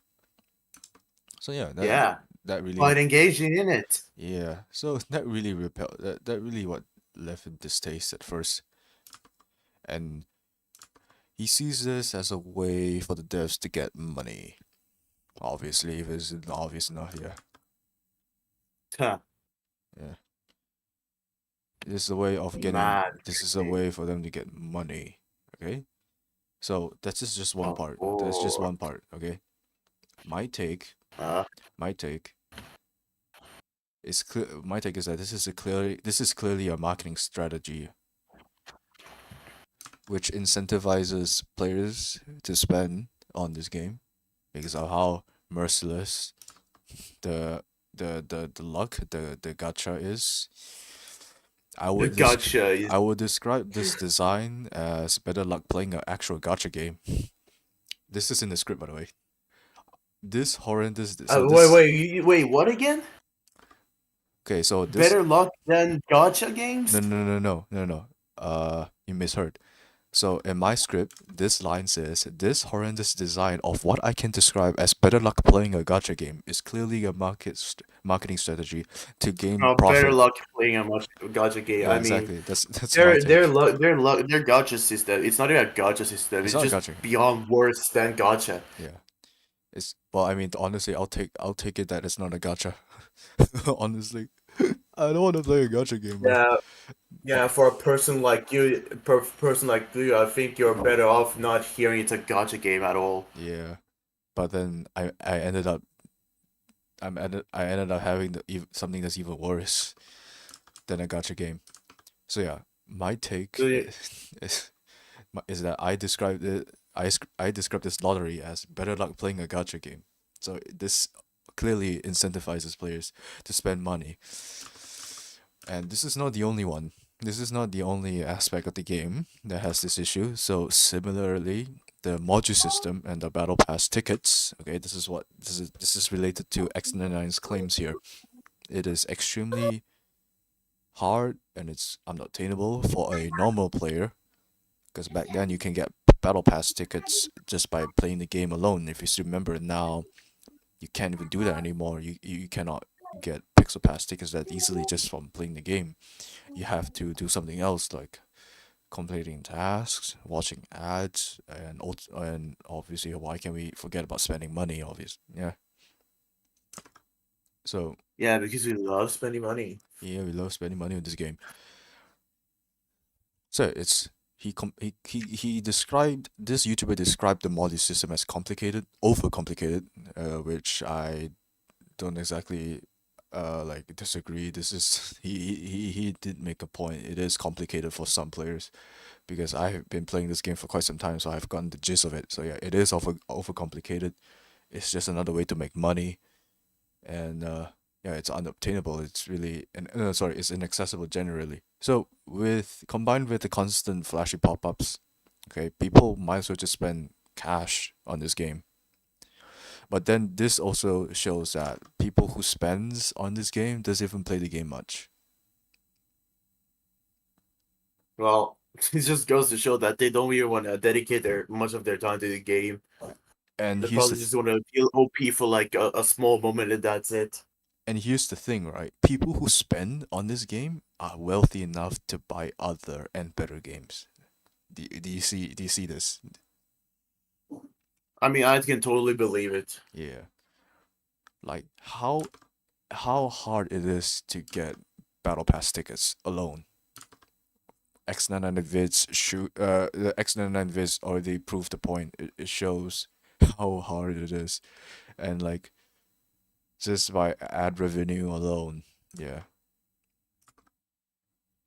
S1: So yeah,
S2: Yeah,
S1: that
S2: quite
S1: really,
S2: engaging in it.
S1: yeah. So that really repelled. That really what left him distaste at first, and he sees this as a way for the devs to get money. Obviously, if it's obvious enough, yeah,
S2: Huh.
S1: yeah. This is a way of getting.
S2: Mad
S1: This is a
S2: crazy.
S1: way for them to get money. Okay. So that's just one part. That's just
S2: Oh,
S1: one part. Okay. My take.
S2: uh,
S1: My take is clear. My take is that this is clearly a marketing strategy which incentivizes players to spend on this game because of how merciless the the luck the gacha is. I
S2: the
S1: would desc-
S2: gotcha is.
S1: I would describe this design as better luck playing an actual gacha game. This is in the script, by the way. This horrendous. So
S2: Wait,
S1: this.
S2: wait, wait. What again?
S1: Okay, so this.
S2: Better luck than gotcha
S1: No,
S2: games?
S1: no, no, no, no, no, no. You misheard. So in my script, this line says, "This horrendous design of what I can describe as better luck playing a gacha game is clearly a marketing strategy to gain
S2: Oh, better
S1: profit."
S2: luck playing a much gotcha game.
S1: Yeah,
S2: I mean,
S1: exactly. That's my take.
S2: their gotcha system. It's not even a gotcha system.
S1: It's
S2: It's
S1: not a
S2: just
S1: gacha.
S2: beyond worse than gotcha.
S1: Yeah. It's well, I mean, honestly, I'll take it that it's not a gacha. Honestly, I don't want to play a gacha game, bro.
S2: Yeah,
S1: But
S2: yeah. For a person like you, person like you, I think you're better off not hearing it's a gotcha game at all.
S1: yeah, but then I ended up having something that's even worse than a gacha game. So yeah, my take
S2: Do you-
S1: is that I described this lottery as better luck playing a gacha game. So this clearly incentivizes players to spend money. And this is not the only one. This is not the only aspect of the game that has this issue. So similarly, the module system and the battle pass tickets. Okay, this is related to X99's claims here. It is extremely hard and it's unobtainable for a normal player because back then you can get battle pass tickets just by playing the game alone. If you still remember now, you can't even do that anymore. You cannot get pixel pass tickets that easily just from playing the game. You have to do something else like completing tasks, watching ads, and obviously why can we forget about spending money? Obvious, yeah. So
S2: Yeah, because we love spending money.
S1: yeah, we love spending money on this game. So it's he described this YouTuber described the multi system as complicated, overcomplicated, which I don't exactly like disagree. This is he did make a point. It is complicated for some players because I have been playing this game for quite some time, so I've gotten the gist of it. So yeah, it is overcomplicated. It's just another way to make money, and yeah, it's unobtainable. It's really and sorry, it's inaccessible generally. So with combined with the constant flashy pop-ups, okay, people might as well just spend cash on this game. But then this also shows that people who spends on this game doesn't even play the game much.
S2: Well, it just goes to show that they don't even want to dedicate their much of their time to the game.
S1: And
S2: They
S1: here's
S2: probably
S1: the
S2: just want to feel OP for like a small moment, and that's it.
S1: and here's the thing, right? People who spend on this game are wealthy enough to buy other and better games. Do you see this?
S2: I mean, I can totally believe it.
S1: Yeah. Like how hard it is to get battle pass tickets alone. X99 vids shoot the X99 vids already proved the point. It shows how hard it is. And like just by ad revenue alone, yeah.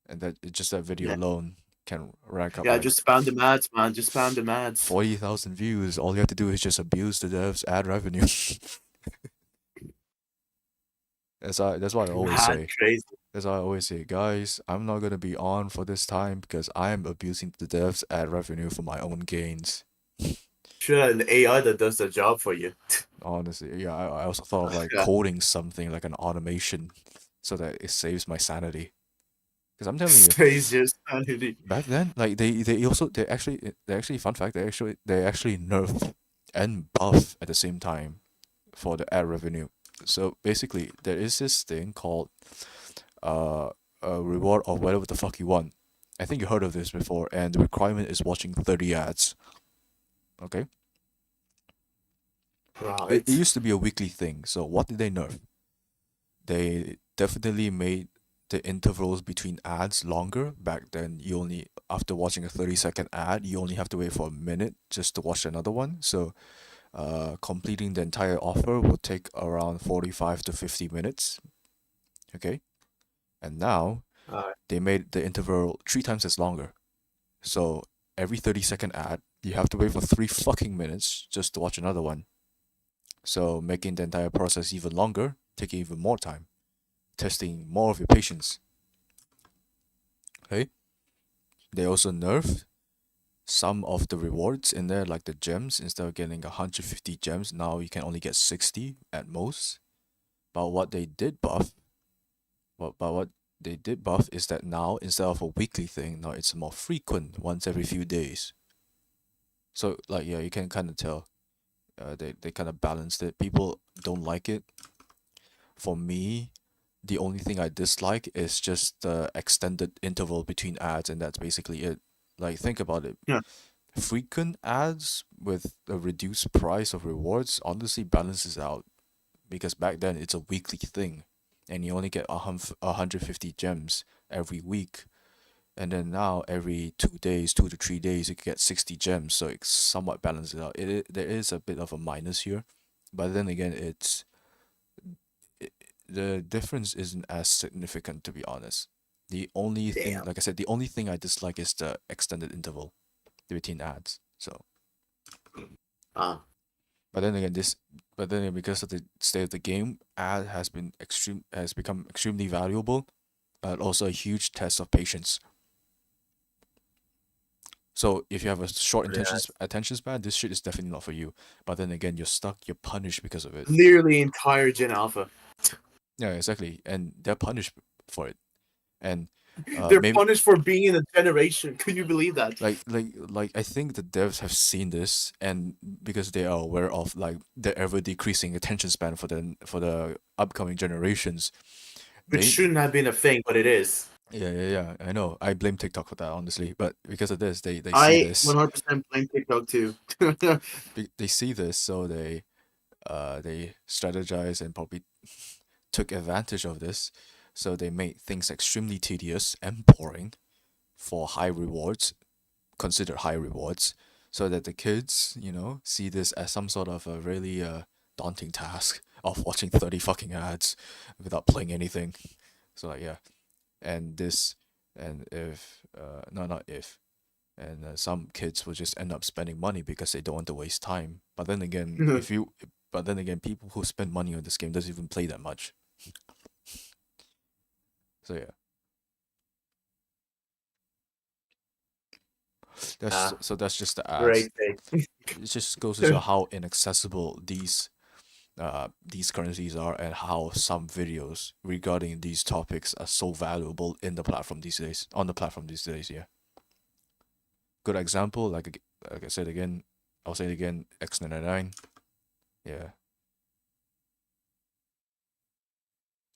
S1: And that video
S2: Yeah,
S1: alone can rack up
S2: yeah.
S1: like
S2: Just spam the ads, man. Just spam the ads.
S1: 40,000 views. All you have to do is just abuse the devs ad revenue. That's why I always
S2: Mad
S1: say.
S2: crazy.
S1: That's why I always say, guys, I'm not gonna be on for this time because I'm abusing the devs ad revenue for my own gains.
S2: Should have an AI that does the job for you.
S1: Honestly, yeah, I also thought of like
S2: Yeah.
S1: coding something like an automation so that it saves my sanity. Because I'm telling you,
S2: Stays your sanity.
S1: back then, like they actually fun fact they actually nerf and buff at the same time for the ad revenue. So basically, there is this thing called uh a reward of whatever the fuck you want. I think you heard of this before, and the requirement is watching 30 ads. Okay, it
S2: Right.
S1: used to be a weekly thing. So what did they nerf? They definitely made the intervals between ads longer. Back then, you only after watching a 30-second ad, you only have to wait for a minute just to watch another one. So, completing the entire offer will take around 45 to 50 minutes. Okay, and now
S2: Uh,
S1: they made the interval 3 times as longer. So every 30-second ad, you have to wait for 3 fucking minutes just to watch another one. So making the entire process even longer, taking even more time, testing more of your patience. Okay. They also nerfed some of the rewards in there, like the gems. Instead of getting 150 gems, now you can only get 60 at most. But what they did buff, what they did buff is that now instead of a weekly thing, now it's more frequent, once every few days. So like yeah, you can kind of tell. They kind of balanced it. People don't like it. For me, the only thing I dislike is just the extended interval between ads, and that's basically it. Like think about it.
S2: yeah.
S1: Frequent ads with a reduced price of rewards honestly balances out because back then it's a weekly thing, and you only get 150 gems every week. And then now every 2 days, 2 to 3 days, you can get 60 gems, so it somewhat balances out. There is a bit of a minus here, but then again, it, the difference isn't as significant to be honest. The only thing,
S2: Damn.
S1: like I said, the only thing I dislike is the extended interval between ads. So,
S2: Uh,
S1: but then again, because of the state of the game, has become extremely valuable, but also a huge test of patience. So if you have a short
S2: yeah.
S1: attention span, this shit is definitely not for you. But then again, you're stuck, you're punished because of it.
S2: Literally entire Gen Alpha.
S1: Yeah, exactly. And they're punished for it. And
S2: They're
S1: maybe
S2: punished for being in a generation. Could you believe that?
S1: like I think the devs have seen this and because they are aware of like the ever decreasing attention span for the upcoming generations,
S2: Which
S1: they
S2: shouldn't have been a thing, but it is.
S1: yeah, I know. I blame TikTok for that honestly, but because of this, they see
S2: I
S1: this.
S2: 100% blame TikTok too.
S1: They see this, so they strategize and probably took advantage of this, so they made things extremely tedious and boring for high rewards. considered high rewards, so that the kids, see this as some sort of a really daunting task of watching 30 fucking ads without playing anything. So like yeah, and this, and if no, not if, and some kids will just end up spending money because they don't want to waste time. But then again, people who spend money on this game doesn't even play that much. So yeah,
S2: Ah,
S1: that's just the ads.
S2: great day.
S1: It just goes to show how inaccessible these currencies are, and how some videos regarding these topics are so valuable in the platform these days. On the platform these days, yeah. Good example, like I said again, I'll say it again. X99, yeah.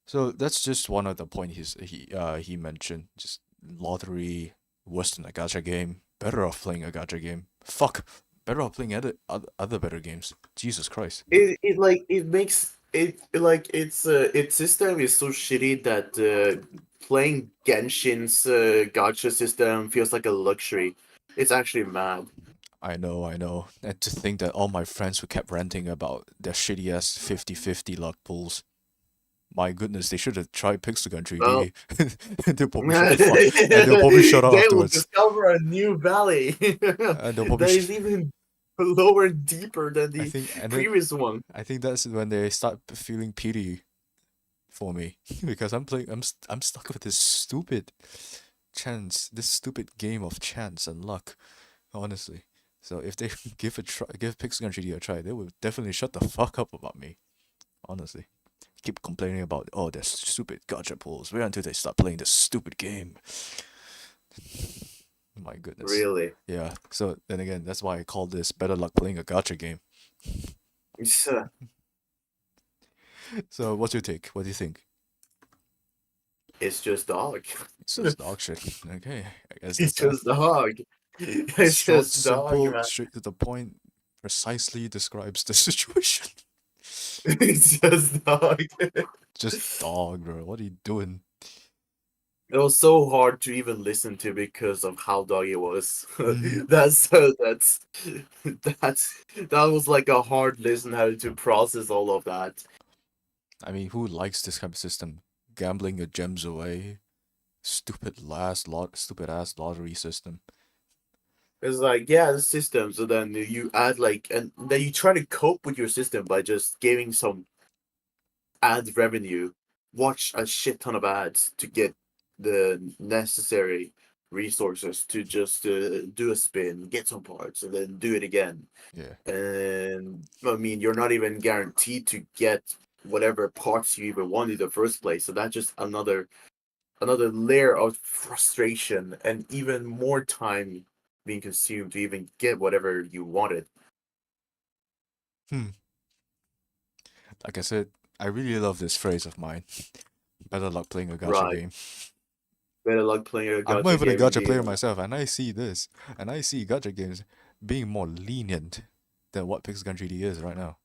S1: So that's just one of the point he mentioned. Just lottery, worse than a gacha game. Better off playing a gacha game. Fuck, better off playing other better games. Jesus Christ.
S2: It like it makes it like its system is so shitty that playing Genshin's gacha system feels like a luxury. It's actually mad.
S1: I know, I know. And to think that all my friends who kept ranting about their shitty ass 50-50 luck pools. My goodness, they should have tried Pixelgun
S2: Well,
S1: 3D. They'll probably shut the fuck, and they'll probably shut up
S2: they will
S1: afterwards.
S2: discover a new valley
S1: And they'll
S2: that
S1: probably.
S2: is even lower and deeper than
S1: I
S2: the
S1: think, and then
S2: previous one.
S1: I think that's when they start feeling pity for me because I'm stuck with this stupid this stupid game of chance and luck, honestly. So if they give Pixel 3D a try, they will definitely shut the fuck up about me, honestly. Keep complaining about, oh, there's stupid gacha pulls. Wait until they start playing this stupid game. My goodness.
S2: Really.
S1: Yeah. So then again, that's why I call this better luck playing a gacha game.
S2: It's,
S1: So what's your take? What do you think?
S2: it's just dog.
S1: It's just dog shit. Okay, I guess
S2: It's
S1: that's that.
S2: just dog. It's
S1: Short,
S2: just dog,
S1: simple,
S2: man.
S1: straight to the point, precisely describes the situation.
S2: It's just dog.
S1: Just dog, bro. What are you doing?
S2: It was so hard to even listen to because of how doggy it was.
S1: Mhm.
S2: That was like a hard listen how to process all of that.
S1: I mean, who likes this kind of system? Gambling your gems away. Stupid ass lottery system.
S2: It's like, yeah, the system. So then you add like, and then you try to cope with your system by just giving some ad revenue, watch a shit ton of ads to get the necessary resources to just do a spin, get some parts, and then do it again.
S1: Yeah.
S2: And I mean, you're not even guaranteed to get whatever parts you even want in the first place. So that's just another layer of frustration and even more time being consumed to even get whatever you wanted.
S1: Hmm. Like I said, I really love this phrase of mine. Better luck playing a gacha
S2: Right.
S1: game.
S2: Better luck playing a
S1: I'm not
S2: gacha
S1: even a
S2: game
S1: gacha player
S2: indeed.
S1: myself, and I see this, and I see gacha games being more lenient than what Pixel 3D is right now.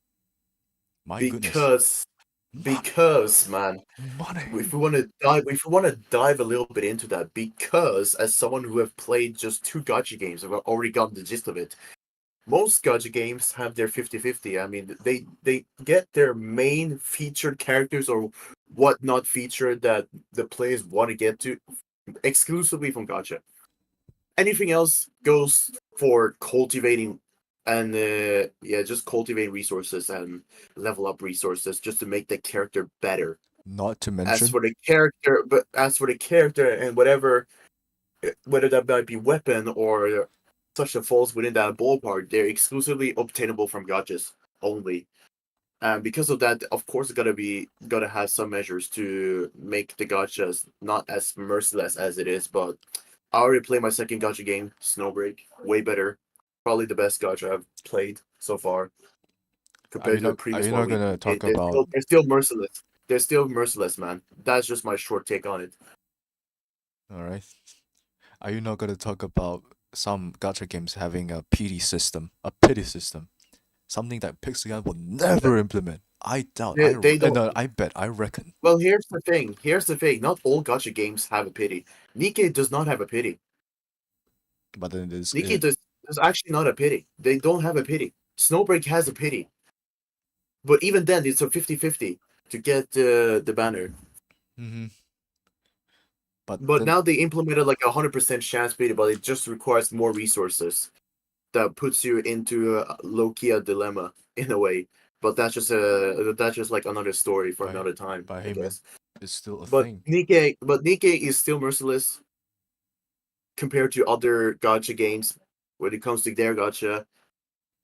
S1: My goodness.
S2: Because
S1: Money.
S2: because man,
S1: Money.
S2: if we want to dive a little bit into that, because as someone who have played just two gacha games, I've already gotten the gist of it. Most gacha games have their 50-50. I mean, they get their main featured characters or whatnot featured that the players want to get to exclusively from gacha. Anything else goes for cultivating and yeah, just cultivate resources and level up resources just to make the character better.
S1: Not to
S2: As
S1: mention,
S2: for the character, but as for the character and whatever, whether that might be weapon or such that falls within that ballpark, they're exclusively obtainable from gachas only. And because of that, of course, gotta have some measures to make the gachas not as merciless as it is. But I already played my second gacha game, Snowbreak, way better, probably the best gacha I've played so far compared to the
S1: are
S2: previous
S1: you
S2: one.
S1: not gonna talk
S2: They're
S1: about,
S2: still merciless. They're still merciless, man. That's just my short take on it.
S1: all right? Are you not gonna talk about some gacha games having a PD system, a pity system, something that Pixel will never implement? I doubt.
S2: They don't.
S1: No, I bet. I reckon.
S2: Well, here's the thing. Here's the thing. Not all gacha games have a pity. Nikke does not have a pity.
S1: But then
S2: Nikki, there's actually not a pity. They don't have a pity. Snowbreak has a pity, but even then, it's a 50-50 to get the banner.
S1: hmm But
S2: But
S1: then,
S2: now they implemented like 100% chance pity, but it just requires more resources. That puts you into a low-key a dilemma in a way. But that's just like another story for
S1: by
S2: another time,
S1: by
S2: I
S1: hey man,
S2: guess.
S1: it's still a
S2: But
S1: thing.
S2: Nikkei is still merciless compared to other gacha games when it comes to their gacha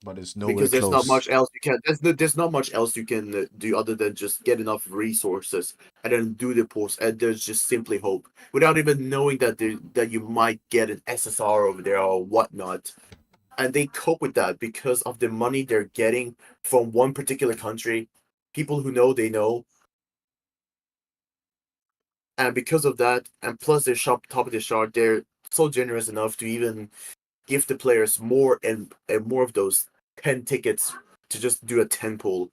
S1: But it's nowhere
S2: because there's not
S1: close.
S2: much else you can there's not much else you can do other than just get enough resources and then do the post and there's just simply hope without even knowing that you might get an SSR over there or whatnot. And they cope with that because of the money they're getting from one particular country, people who know they know, and because of that, and plus they're top of the chart, they're so generous enough to even give the players more and more of those 10 tickets to just do a 10 pull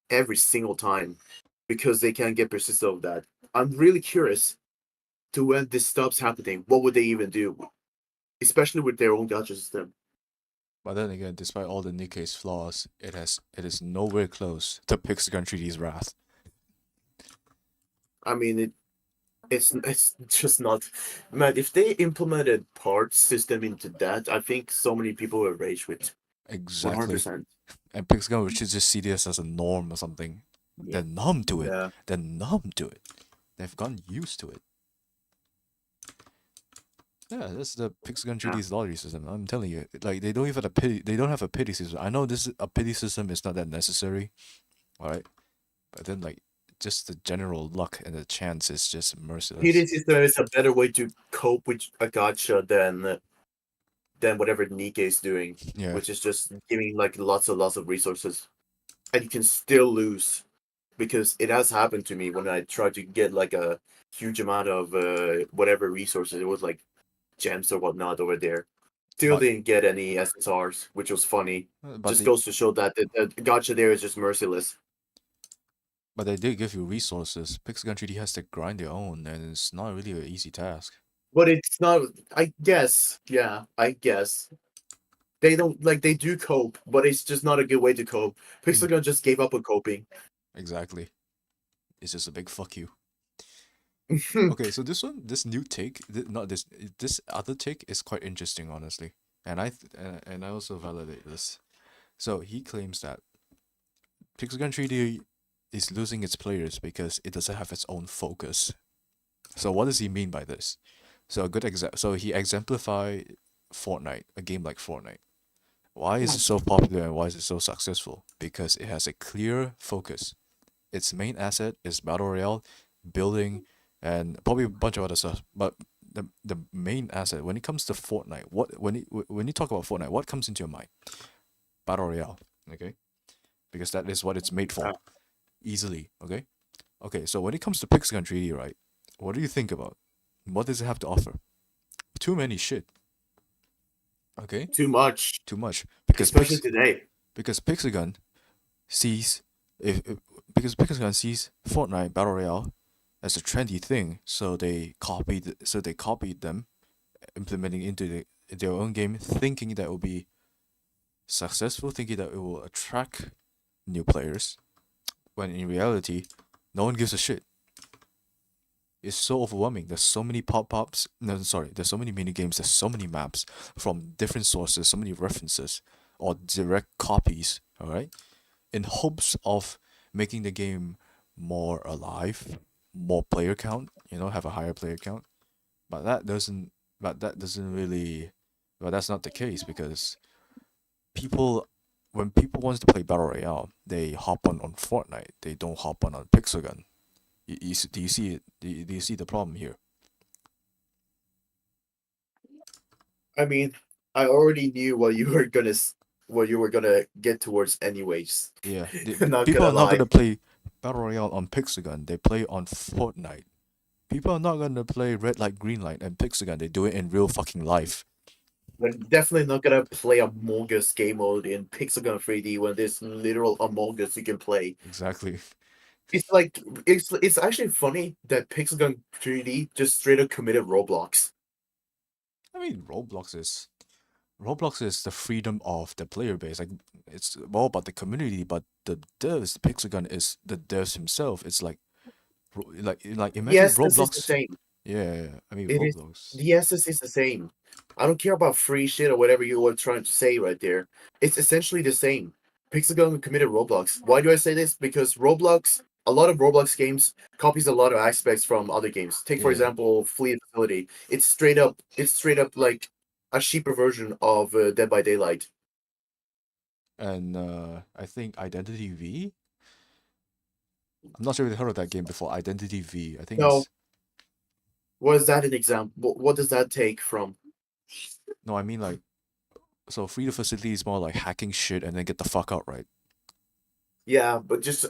S2: every single time because they can't get persistent of that. I'm really curious to when this stops happening. What would they even do, especially with their own gacha system?
S1: But then again, despite all the Nikkei's flaws, it is nowhere close to Pixagon 3D's wrath.
S2: I mean, it's just not, man. If they implemented parts system into that, I think so many people would rage with
S1: Exactly.
S2: 100%.
S1: And Pixagon would just see this as a norm or something.
S2: Yeah,
S1: They're numb to it.
S2: yeah.
S1: They're numb to it. They've gotten used to it. Yeah, that's the Pixagon
S2: Yeah.
S1: 3D's lottery system. I'm telling you, like they don't even a pity. They don't have a pity system. I know a pity system is not that necessary, all right? But then like just the general luck and the chance is just
S2: Heating
S1: merciless.
S2: system is a better way to cope with a gacha than whatever Nikkei is doing,
S1: Yeah,
S2: which is just giving like lots of resources, and you can still lose because it has happened to me when I tried to get like a huge amount of whatever resources. It was like gems or whatnot over there. Still
S1: but
S2: didn't get any SSRs, which was funny.
S1: but
S2: Just
S1: they
S2: goes to show that the gacha there is just merciless.
S1: but they did give you resources. Pixagon 3D has to grind their own, and it's not really an easy task.
S2: But it's not. I guess. Yeah, I guess they don't like they do cope, but it's just not a good way to cope.
S1: Mm,
S2: Pixelgun just gave up on coping.
S1: exactly. It's just a big fuck you. Okay, so this new take, not this other take is quite interesting, honestly, and I also validate this. So he claims that Pixelgun 3D is losing its players because it doesn't have its own focus. So what does he mean by this? So a good so he exemplified Fortnite, a game like Fortnite. Why is it so popular and why is it so successful? Because it has a clear focus. Its main asset is battle royale, building, and probably a bunch of other stuff. But the main asset when it comes to Fortnite, when you talk about Fortnite, what comes into your mind? Battle royale, okay? Because that is what it's made for, easily, okay? Okay, so when it comes to Pixel 3D, right? What do you think about? What does it have to offer? Too many shit, okay?
S2: Too much,
S1: Too much
S2: especially today.
S1: because Pixagon sees if because Pixagon sees Fortnite Battle Royale as a trendy thing, so they copied them, implementing into their own game, thinking that it will be successful, thinking that it will attract new players. When in reality, no one gives a shit. It's so overwhelming. There's so many pop-ups. No, sorry. There's so many mini games. There's so many maps from different sources. So many references or direct copies. All right, in hopes of making the game more alive, more player count. Have a higher player count. But that doesn't. But that doesn't really. But that's not the case because people, when people wants to play battle royale, they hop on Fortnite. They don't hop on Pixel. Do you see it? Do you see the problem here?
S2: I mean, I already knew what you were gonna get towards, anyways.
S1: Yeah,
S2: Not
S1: people
S2: gonna
S1: are not
S2: lie,
S1: gonna play battle royale on Pixagon. They play on Fortnite. People are not gonna play red light, green light, and Pixagon. They do it in real fucking life.
S2: we're definitely not gonna play Among Us game mode in Pixelgun 3D when there's literal Among Us you can play.
S1: Exactly.
S2: It's like it's actually funny that Pixelgun 3D just straight up committed Roblox.
S1: I mean, Roblox is the freedom of the player base. Like it's all about the community, but the devs, Pixagon is the devs himself. It's like like
S2: The
S1: imagine
S2: essence is the
S1: Roblox.
S2: same.
S1: Yeah, I mean
S2: It is
S1: Roblox.
S2: the essence is the same. I don't care about free shit or whatever you were trying to say right there. It's essentially the same. Pixagon committed Roblox. Why do I say this? Because Roblox, a lot of Roblox games copies a lot of aspects from other games. Take for
S1: Yeah,
S2: example, Fleet Facility. It's straight up like a cheaper version of Dead by Daylight.
S1: and I think Identity V. I'm not sure if you heard of that game before. Identity V. I think
S2: No,
S1: it's
S2: what is that an example? What does that take from?
S1: no. I mean like so. Freedom Facility is more like hacking shit and then get the fuck out, right?
S2: Yeah, but just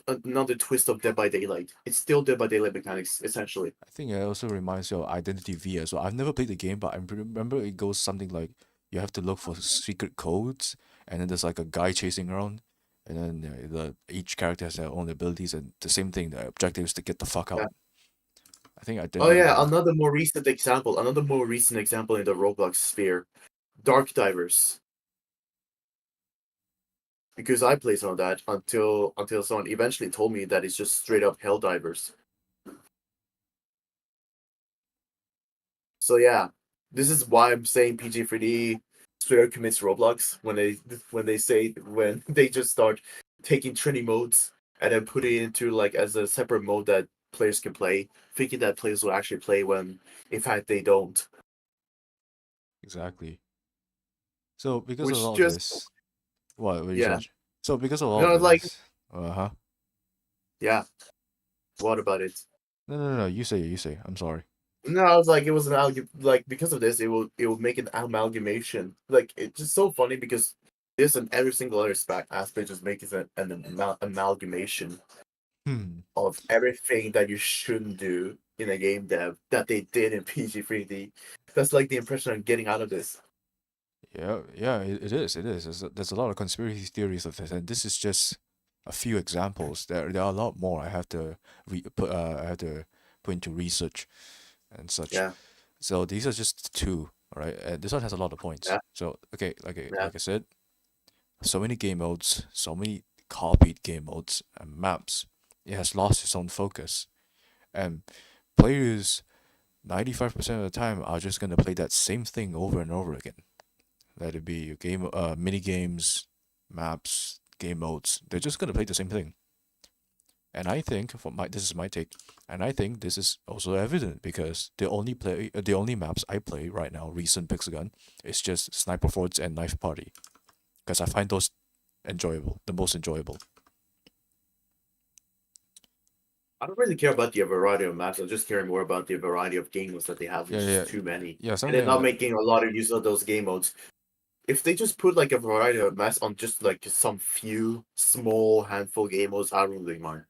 S2: another twist of Dead by Daylight. It's still Dead by Daylight mechanics essentially.
S1: I think it also reminds you of Identity V as well. I've never played the game, but I remember it goes something like you have to look for secret codes, and then there's like a guy chasing around, and then the each character has their own abilities, and the same thing. The objective is to get the fuck
S2: Yeah.
S1: out. I think
S2: Oh
S1: Identity
S2: yeah,
S1: V.
S2: another more recent example in the Roblox sphere, Dark Divers. Because I played some of that until someone eventually told me that it's just straight up Hell Divers. So yeah, this is why I'm saying PG3D straight up commits Roblox when they just start taking training modes and then put it into like as a separate mode that players can play, thinking that players will actually play when in fact they don't.
S1: Exactly. So because of
S2: Which
S1: all
S2: just
S1: this, what were you
S2: yeah.
S1: saying? So because of all
S2: No, like
S1: this, uh-huh.
S2: yeah. What about it?
S1: No. You say it. You say it. I'm sorry.
S2: No, I was like, it was an like because of this, it will make an amalgamation. Like it's just so funny because this and every single other aspect just makes it an amalgamation
S1: Hmm.
S2: of everything that you shouldn't do in a game dev that they did in PG3D. That's like the impression I'm getting out of this.
S1: Yeah, it is. It is. There's a lot of conspiracy theories of this, and this is just a few examples. There are a lot more. I have to put into research and such.
S2: Yeah,
S1: So these are just two, all right? And this one has a lot of points.
S2: yeah,
S1: So okay,
S2: yeah.
S1: like I said, so many game modes, so many copied game modes and maps. It has lost its own focus, and players 95% of the time are just gonna play that same thing over and over again. Let it be mini games, maps, game modes. They're just gonna play the same thing. And I think, this is my take, and I think this is also evident because the only maps I play right now, recent Pixagon, is just Sniper Forts and Knife Party, because I find those enjoyable, the most enjoyable.
S2: I don't really care about the variety of maps. I'm just caring more about the variety of game modes that they have,
S1: Yeah,
S2: which is
S1: yeah,
S2: too many,
S1: yeah.
S2: and
S1: Something
S2: then not
S1: like
S2: making a lot of use of those game modes. If they just put like a variety of maps on just like some few small handful game modes, I don't really mind.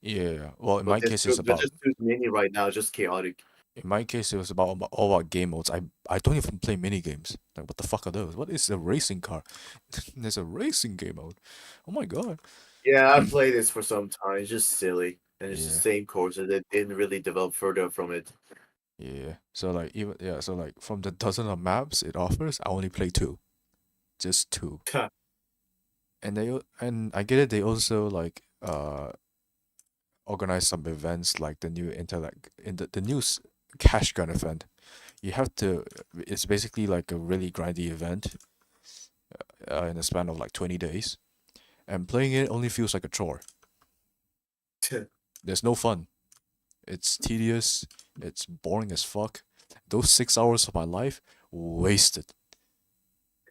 S1: yeah. Well,
S2: But they're just too many right now, just chaotic.
S1: in my case, it was about all about game modes. I don't even play mini games. Like, what the fuck are those? What is a racing car? There's a racing game mode. Oh my god.
S2: Yeah, I played this for some time. It's just silly, and it's the
S1: Yeah,
S2: same course, and they didn't really develop further from it.
S1: yeah. So like so like from the dozen of maps it offers, I only play two, just two. And and I get it. They also like organize some events like the new intellect in the new cash gun event. You have to. It's basically like a really grindy event in a span of like 20 days, and playing it only feels like a chore. There's no fun. It's tedious. It's boring as fuck. Those 6 hours of my life wasted.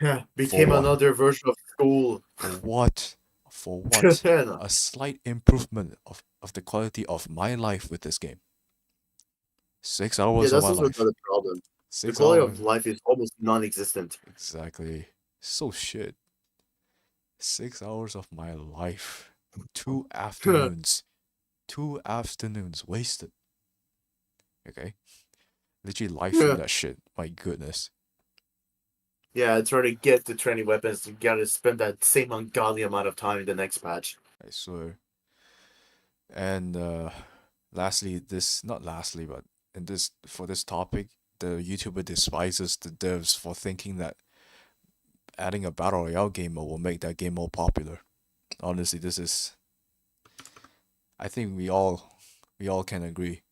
S2: Yeah,
S1: For
S2: became
S1: what?
S2: another version of school.
S1: For what? For what? A slight improvement of the quality of my life with this game. Six
S2: Yeah,
S1: hours of
S2: that's
S1: my
S2: also
S1: life.
S2: another problem. The
S1: Six
S2: quality of
S1: hours.
S2: life is almost non-existent.
S1: Exactly. So shit. 6 hours of my life. 2 afternoons. 2 afternoons wasted. Okay? Literally life from that shit. My goodness.
S2: Yeah, trying to get the training weapons, you gotta spend that same ungodly amount of time in the next patch.
S1: I swear. And lastly, this not lastly, but in this for this topic, the YouTuber despises the devs for thinking that adding a battle royale game mode will make that game more popular. Honestly, this is. I think we all can agree.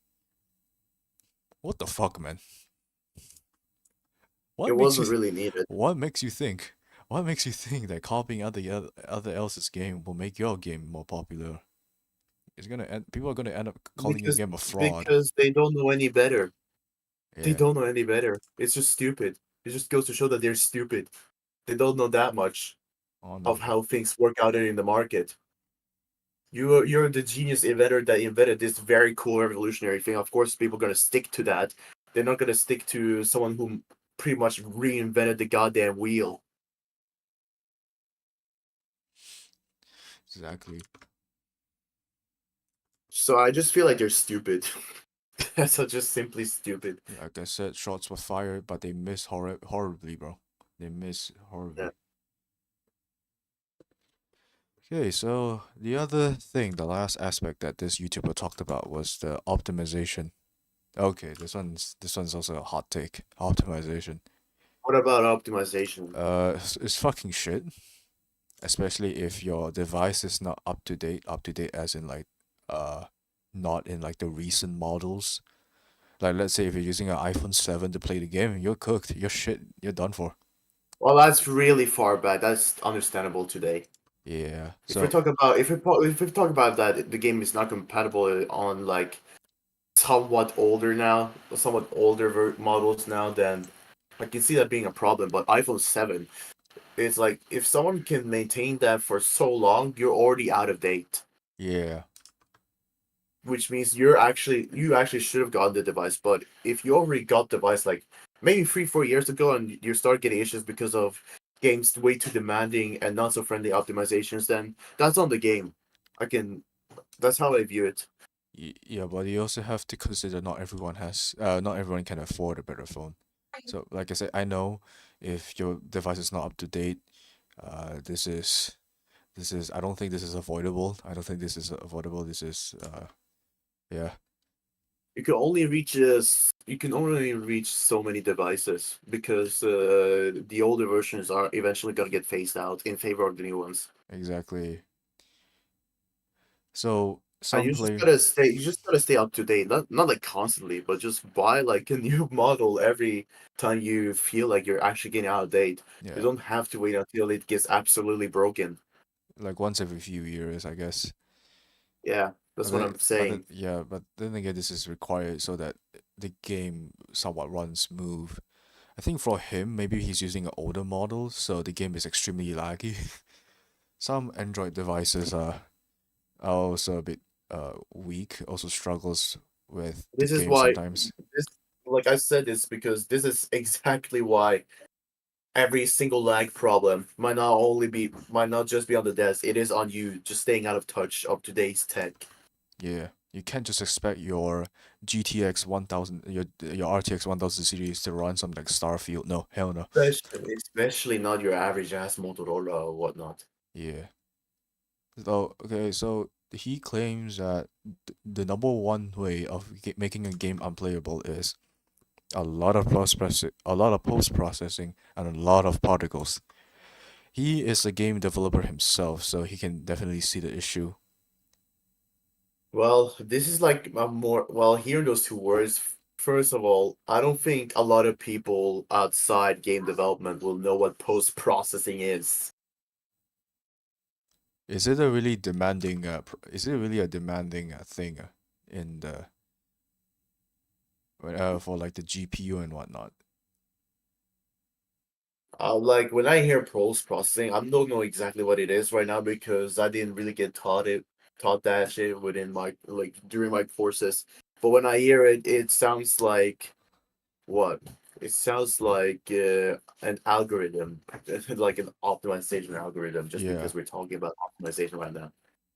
S1: What the fuck, man?
S2: It
S1: What makes you
S2: wasn't really needed
S1: what makes you think what makes you think that copying other else's game will make your game more popular? People are gonna end up calling your
S2: because
S1: game a fraud.
S2: because they don't know any better. They
S1: Yeah.
S2: don't know any better. It's just stupid. It just goes to show that they're stupid. They don't know that much of
S1: Honestly.
S2: how things work out in the market. You're the genius inventor that invented this very cool revolutionary thing. Of course, people are gonna stick to that. They're not gonna stick to someone who pretty much reinvented the goddamn wheel.
S1: Exactly.
S2: So I just feel like they're stupid. That's just simply stupid.
S1: Like I said, shots were fired, but they missed horribly, bro. They missed
S2: Yeah.
S1: horribly. Okay, so the other thing, the last aspect that this YouTuber talked about was the optimization. Okay, this one's also a hot take. Optimization.
S2: What about optimization?
S1: It's fucking shit. Especially if your device is not up to date. Up to date as in like, not in like the recent models. Like let's say if you're using an iPhone 7 to play the game, you're cooked. You're shit. You're done for.
S2: Well, that's really far back. That's understandable today.
S1: Yeah.
S2: If we
S1: So
S2: talk about if we talk about that, the game is not compatible on like somewhat older now, somewhat older models now, then I can see that being a problem. But iPhone 7, it's like if someone can maintain that for so long, you're already out of date.
S1: yeah,
S2: Which means you actually should have gotten the device. But if you already got the device like maybe 3 4 years ago and you start getting issues because of games way too demanding and not so friendly optimizations, then that's on the game. I can That's how I view it.
S1: yeah, but you also have to consider not everyone can afford a better phone. So like I said, I know if your device is not up to date, this is I don't think this is avoidable. I don't think this is avoidable. This is yeah,
S2: You can only reach so many devices because the older versions are eventually gonna get phased out in favor of the new ones.
S1: exactly. So
S2: And
S1: some play
S2: you just gotta stay up to date, not like constantly, but just buy like a new model every time you feel like you're actually getting out of date. You
S1: yeah,
S2: don't have to wait until it gets absolutely broken.
S1: like once every few years, I guess.
S2: Yeah, that's what I'm saying.
S1: But then again, this is required so that the game somewhat runs smooth. I think for him, maybe he's using an older model, so the game is extremely laggy. Some Android devices are also a bit weak, also struggles with the
S2: This is
S1: game
S2: why
S1: sometimes.
S2: this like I said this because this is exactly why every single lag problem might not just be on the desk. It is on you just staying out of touch of today's tech.
S1: Yeah, you can't just expect your GTX 1000, your RTX 1000 series to run something like Starfield. No, hell no.
S2: Especially not your average ass Motorola or whatnot.
S1: Yeah. So okay, so he claims that the number one way of making a game unplayable is a lot of post processing, and a lot of particles. He is a game developer himself, so he can definitely see the issue.
S2: Well, this is like a more well, hearing those two words, first of all, I don't think a lot of people outside game development will know what post processing is.
S1: Is it really a demanding thing in the for like the GPU and whatnot?
S2: Like when I hear post processing, I don't know exactly what it is right now because I didn't really get taught that shit within my like during my courses. But when I hear it, it sounds like what? It sounds like an algorithm, like an optimization algorithm. Just
S1: Yeah,
S2: because we're talking about optimization right now.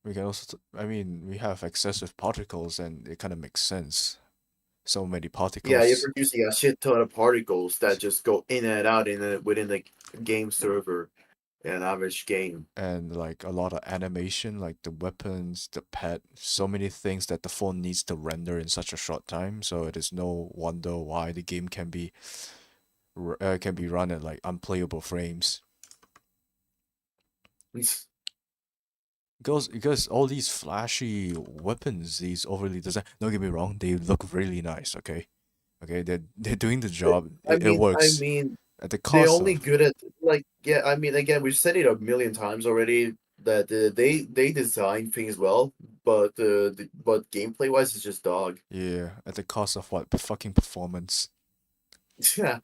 S1: we can also. I mean, we have excessive particles, and it kind of makes sense. So many
S2: Yeah, you're
S1: particles.
S2: producing a shit ton of particles that just go in and out within the game server. in an average game.
S1: and like a lot of animation, like the weapons, the pet, so many things that the phone needs to render in such a short time. So it is no wonder why the game can be run at like unplayable frames. Because all these flashy weapons, these overly designed. Don't get me wrong, they look really nice. Okay, they're doing the job. It
S2: I
S1: works
S2: mean,
S1: at the
S2: they
S1: cost
S2: only
S1: of.
S2: good at like yeah. I mean, again, we've said it a million times already that they design things well, but gameplay wise, it's just dog.
S1: Yeah, at the cost of what? Fucking performance.
S2: Yeah.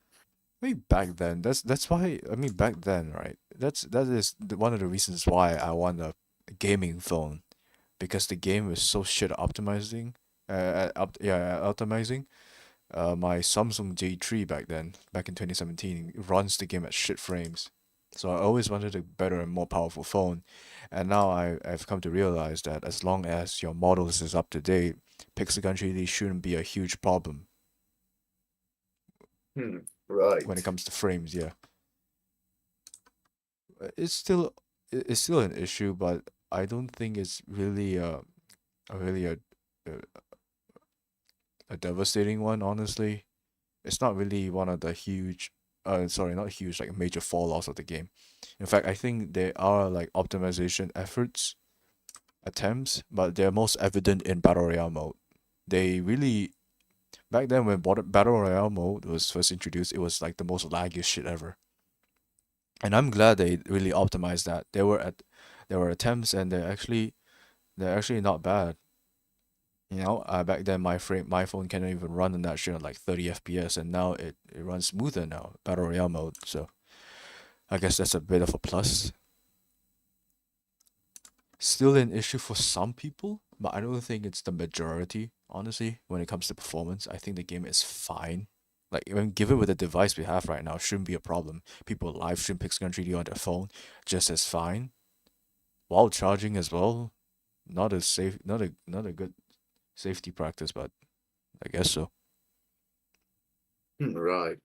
S1: I mean, back then, that's why. I mean, back then, right? One of the reasons why I want a gaming phone, because the game is so shit optimizing. Optimizing. My Samsung J3 back in 2017, runs the game at shit frames. So I always wanted a better and more powerful phone, and now I've come to realize that as long as your models is up to date, Pixel 3D shouldn't be a huge problem
S2: Hmm.
S1: when it
S2: Right.
S1: comes to frames. Yeah, it's still it's still an issue, but I don't think it's really a really a, a devastating one. Honestly, it's not really one of the huge, sorry, not huge, like major fall offs of the game. In fact, I think there are like optimization efforts, attempts, but they're most evident in battle royale mode. They really back then when battle royale mode was first introduced, it was like the most laggiest shit ever. And I'm glad they really optimized that. There were attempts, and they're actually not bad. Back then my phone can't even run in that shit at like 30 FPS, and now it runs smoother now, battle royale mode. So I guess that's a bit of a plus. Still an issue for some people, but I don't think it's the majority. Honestly, when it comes to performance, I think the game is fine. Like even given with the device we have right now, shouldn't be a problem. People live stream Pixel 3D on their phone just as fine while charging as well. Not a good safety practice, but I guess so.
S2: Right.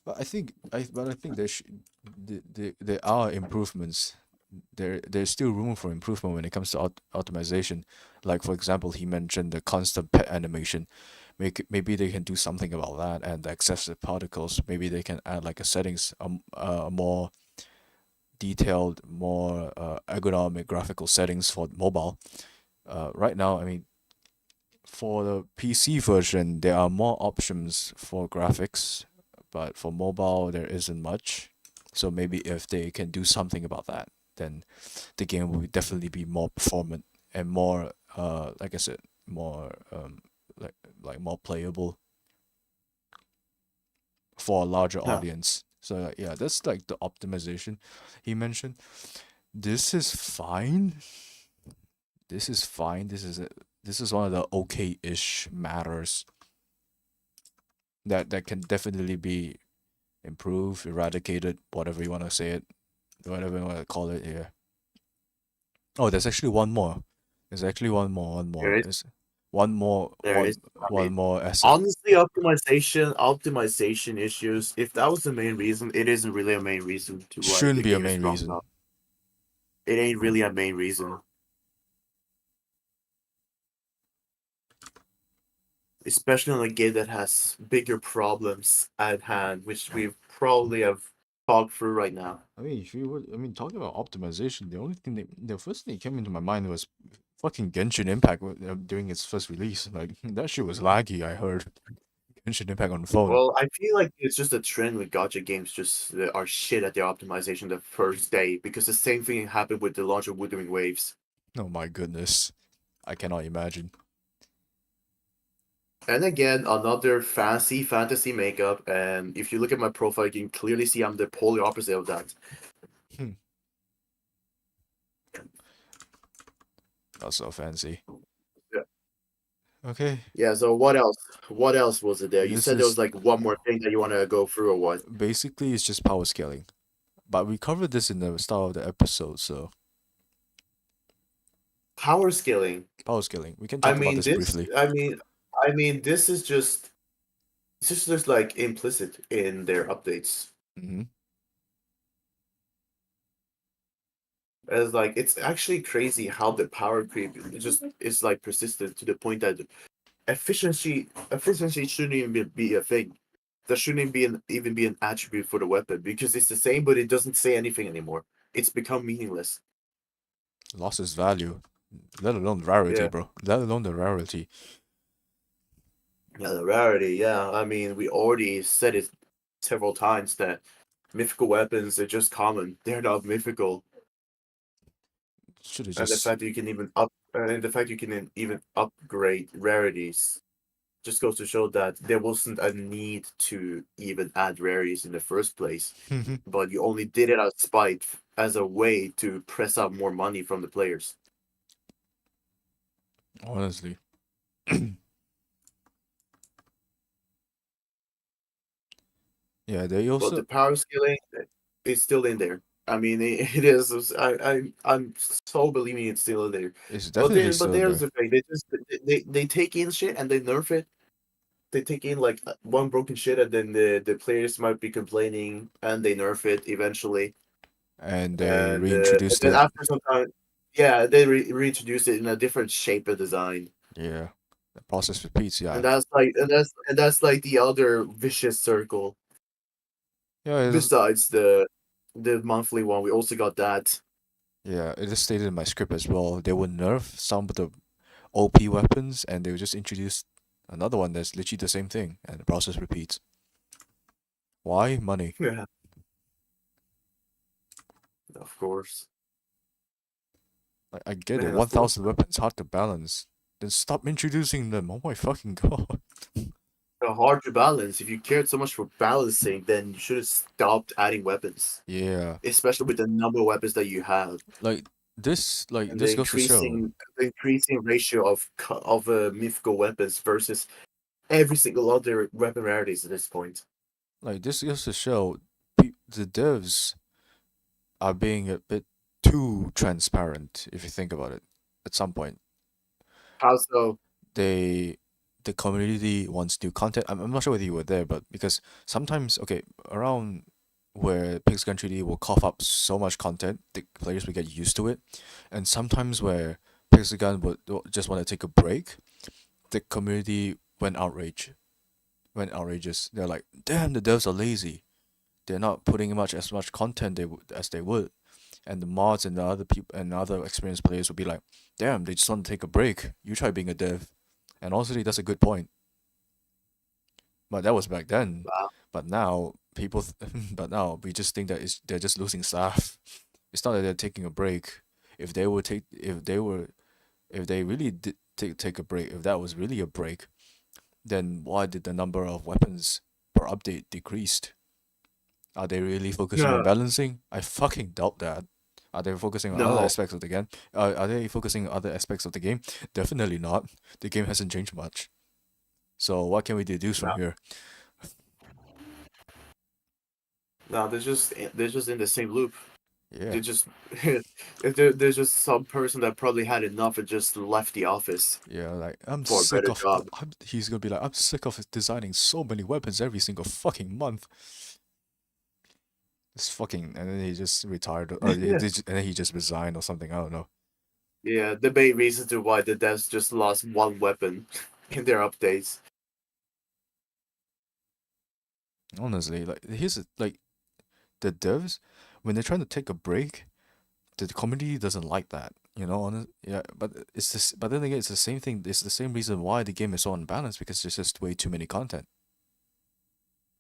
S1: But I think there are improvements. There's still room for improvement when it comes to optimization. Like for example, he mentioned the constant pet animation. Maybe they can do something about that, and the excessive particles. Maybe they can add like a settings, more detailed, more ergonomic graphical settings for mobile. Right now, I mean, for the PC version, there are more options for graphics, but for mobile, there isn't much. So maybe if they can do something about that, then the game will definitely be more performant and more, like I said, more like more playable for a larger
S2: Huh.
S1: audience. So yeah, that's like the optimization he mentioned. This is fine. This is fine. This is one of the okay-ish matters that can definitely be improved, eradicated, whatever you want to say it, whatever you want to call it. Yeah. Oh, there's actually one more. There's actually one
S2: There
S1: more.
S2: is.
S1: There's
S2: There is. I
S1: one
S2: mean,
S1: more asset.
S2: honestly, optimization issues. If that was the main reason, it isn't really a main reason to why
S1: Shouldn't
S2: the
S1: be a
S2: game is
S1: main
S2: strong
S1: reason.
S2: enough. It ain't really a main reason, especially on a game that has bigger problems at hand, which we probably have talked through right now.
S1: I mean, talking about optimization, the first thing that came into my mind was fucking Genshin Impact during its first release. Like that shit was laggy. I heard Genshin Impact on the phone.
S2: Well, I feel like it's just a trend with gacha games just are shit at their optimization the first day because the same thing happened with the launch of Wuthering Waves.
S1: Oh my goodness, I cannot imagine.
S2: And again, another fancy fantasy makeup. And if you look at my profile, you can clearly see I'm the polar opposite of that.
S1: Hmm, not so fancy.
S2: Yeah.
S1: Okay,
S2: Yeah. So what else? What else was it there? You
S1: this
S2: said there was
S1: is
S2: like one more thing that you want to go through, or what?
S1: basically it's just power scaling. But we covered this in the start of the episode, so
S2: Power scaling.
S1: power scaling. We can
S2: I
S1: talk about
S2: mean
S1: this
S2: this.
S1: briefly.
S2: This is just. This is just like implicit in their updates.
S1: Hmm.
S2: As like it's actually crazy how the power creep just is like persistent to the point that efficiency shouldn't even be a thing. That shouldn't be even be an attribute for the weapon because it's the same, but it doesn't say anything anymore. It's become meaningless.
S1: Lost its value, let alone rarity,
S2: Yeah,
S1: bro. Let alone the rarity.
S2: yeah, the rarity. Yeah, I mean, we already said it several times that mythical weapons are just common. They're not mythical,
S1: Should have
S2: and the
S1: just
S2: fact that you can even up, and the fact you can even upgrade rarities just goes to show that there wasn't a need to even add rarities in the first place, but you only did it out of spite as a way to press out more money from the players.
S1: honestly. Yeah, they
S2: But
S1: also
S2: the power scaling is still in there. I mean, it is. I'm so believing it's still in there.
S1: it's
S2: But
S1: definitely
S2: then, but
S1: still in
S2: there's
S1: there.
S2: the thing. They take in shit and they nerf it. They take in like one broken shit, and then the players might be complaining, and they nerf it eventually.
S1: And they
S2: And
S1: reintroduced
S2: then
S1: it.
S2: after some time, yeah, they reintroduce it in a different shape and design,
S1: Yeah, the process repeats. Yeah,
S2: and that's like the other vicious circle.
S1: yeah,
S2: Besides the monthly one, we also got that.
S1: yeah. It is stated in my script as well. They would nerf some of the OP weapons, and they would just introduce another one that's literally the same thing, and the process repeats. Why? Money.
S2: Yeah, of course,
S1: I get it.
S2: man,
S1: One
S2: of course.
S1: thousand weapons hard to balance. Then stop introducing them. Oh my fucking god.
S2: Hard to balance. If you cared so much for balancing, then you should have stopped adding weapons,
S1: Yeah,
S2: especially with the number of weapons that you have
S1: like like
S2: and
S1: this goes to show.
S2: the increasing ratio of mythical weapons versus every single other weapon rarities at this point.
S1: Like this goes to show, the devs are being a bit too transparent. If you think about it, at some point
S2: How so?
S1: they the community wants new content. I'm not sure whether you were there, but because sometimes, okay, around where Pixel 3D will cough up so much content, the players will get used to it, and sometimes where Pixel would just want to take a break, the community went outrageous. They're like, damn, the devs are lazy. They're not putting as much content as they would, and the mods and the other people and other experienced players would be like, damn, they just want to take a break. You try being a dev, and honestly, that's a good point. But that was back then.
S2: Wow.
S1: But now but now we just think that they're just losing staff. It's not that they're taking a break. If they really did take a break, if that was really a break, then why did the number of weapons per update decreased? Are they really focusing on
S2: No,
S1: balancing? I fucking doubt that. Are they focusing on other
S2: no,
S1: aspects of the game? Are they focusing on other aspects of the game? Definitely not. The game hasn't changed much. So what can we deduce
S2: no,
S1: from here?
S2: no. They're just in the same loop.
S1: Yeah,
S2: They're just there's just some person that probably had enough and just left the office
S1: yeah. Like I'm
S2: for a
S1: sick
S2: better
S1: of.
S2: job.
S1: He's gonna be like, I'm sick of designing so many weapons every single fucking month. It's fucking, and then he just retired, or
S2: Yeah,
S1: and then he just resigned or something. I don't know.
S2: yeah. The main reason to why the devs just lost one weapon in their updates.
S1: Honestly, like like the devs when they're trying to take a break, the community doesn't like that. Yeah, but it's this. But then again, it's the same thing. It's the same reason why the game is so unbalanced because there's just way too many content.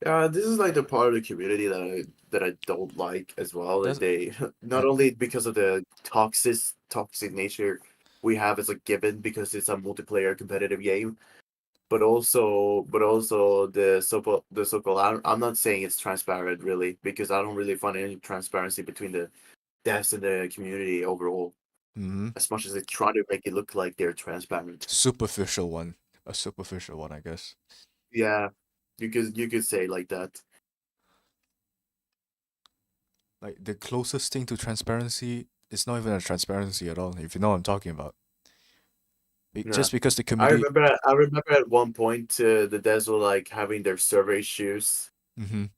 S2: Yeah, this is like the part of the community that I don't like as well. That
S1: That's
S2: they not
S1: and
S2: only because of the toxic nature we have as a given because it's a multiplayer competitive game, but also the so called. I'm not saying it's transparent really because I don't really find any transparency between the devs and the community overall.
S1: mhm,
S2: As much as they try to make it look like they're transparent.
S1: superficial one, a superficial one, I guess.
S2: Yeah, you could say like that.
S1: Like the closest thing to transparency is not even a transparency at all. If you know what I'm talking about.
S2: Yeah.
S1: Just because the community.
S2: I remember at one point the devs were like having their server issues
S1: Mhm.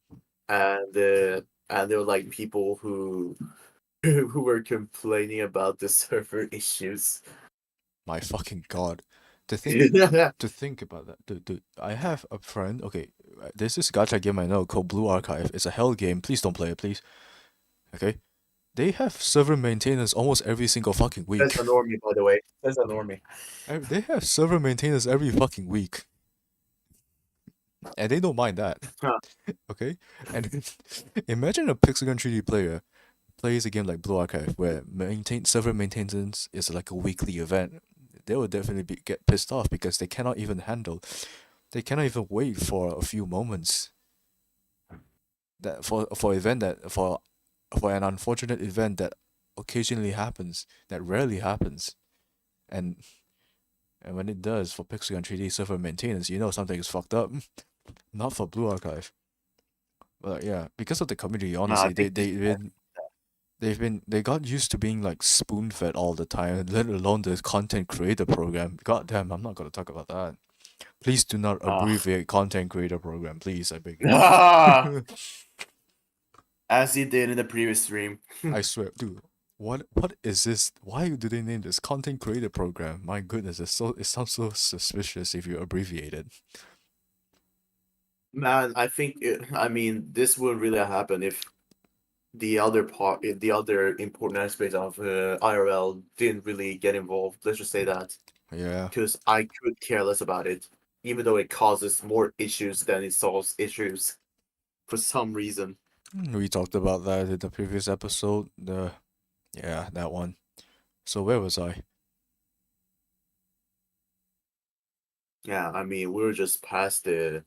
S2: and there were like people who were complaining about the server issues.
S1: My fucking god. To think
S2: Yeah,
S1: to think about that. Dude, I have a friend. Okay, there's this gacha game I know called Blue Archive. It's a hell game. Please don't play it, please. Okay. They have server maintenance almost every single fucking
S2: that's
S1: week.
S2: a normie, by the way. That's a normie.
S1: They have server maintenance every fucking week, and they don't mind that.
S2: Huh.
S1: Okay, and imagine a Pixel 3D player plays a game like Blue Archive where maintain server maintenance is like a weekly event. They will definitely get pissed off because they cannot even handle. They cannot even wait for a few moments that for event that for an unfortunate event that occasionally happens, that rarely happens, and when it does for Pixel 3D server maintenance, you know something is fucked up. Not for Blue Archive, but yeah, because of the community,
S2: No, I
S1: honestly,
S2: think
S1: they got used to being like spoon fed all the time, let alone the content creator program. God damn, I'm not gonna talk about that. Please do not
S2: uh,
S1: abbreviate content creator program, please, I beg
S2: ah,
S1: you.
S2: as he did in the previous stream.
S1: I swear, dude. What is this? Why do they name this content creator program? My goodness, it sounds so suspicious if you abbreviate it.
S2: Man, I mean, this wouldn't really happen if the other important aspects of IRL didn't really get involved. Let's just say that.
S1: Yeah.
S2: Because I could care less about it, even though it causes more issues than it solves issues for some reason.
S1: We talked about that in the previous episode. Yeah, that one. So where was I?
S2: Yeah, I mean, we were just past the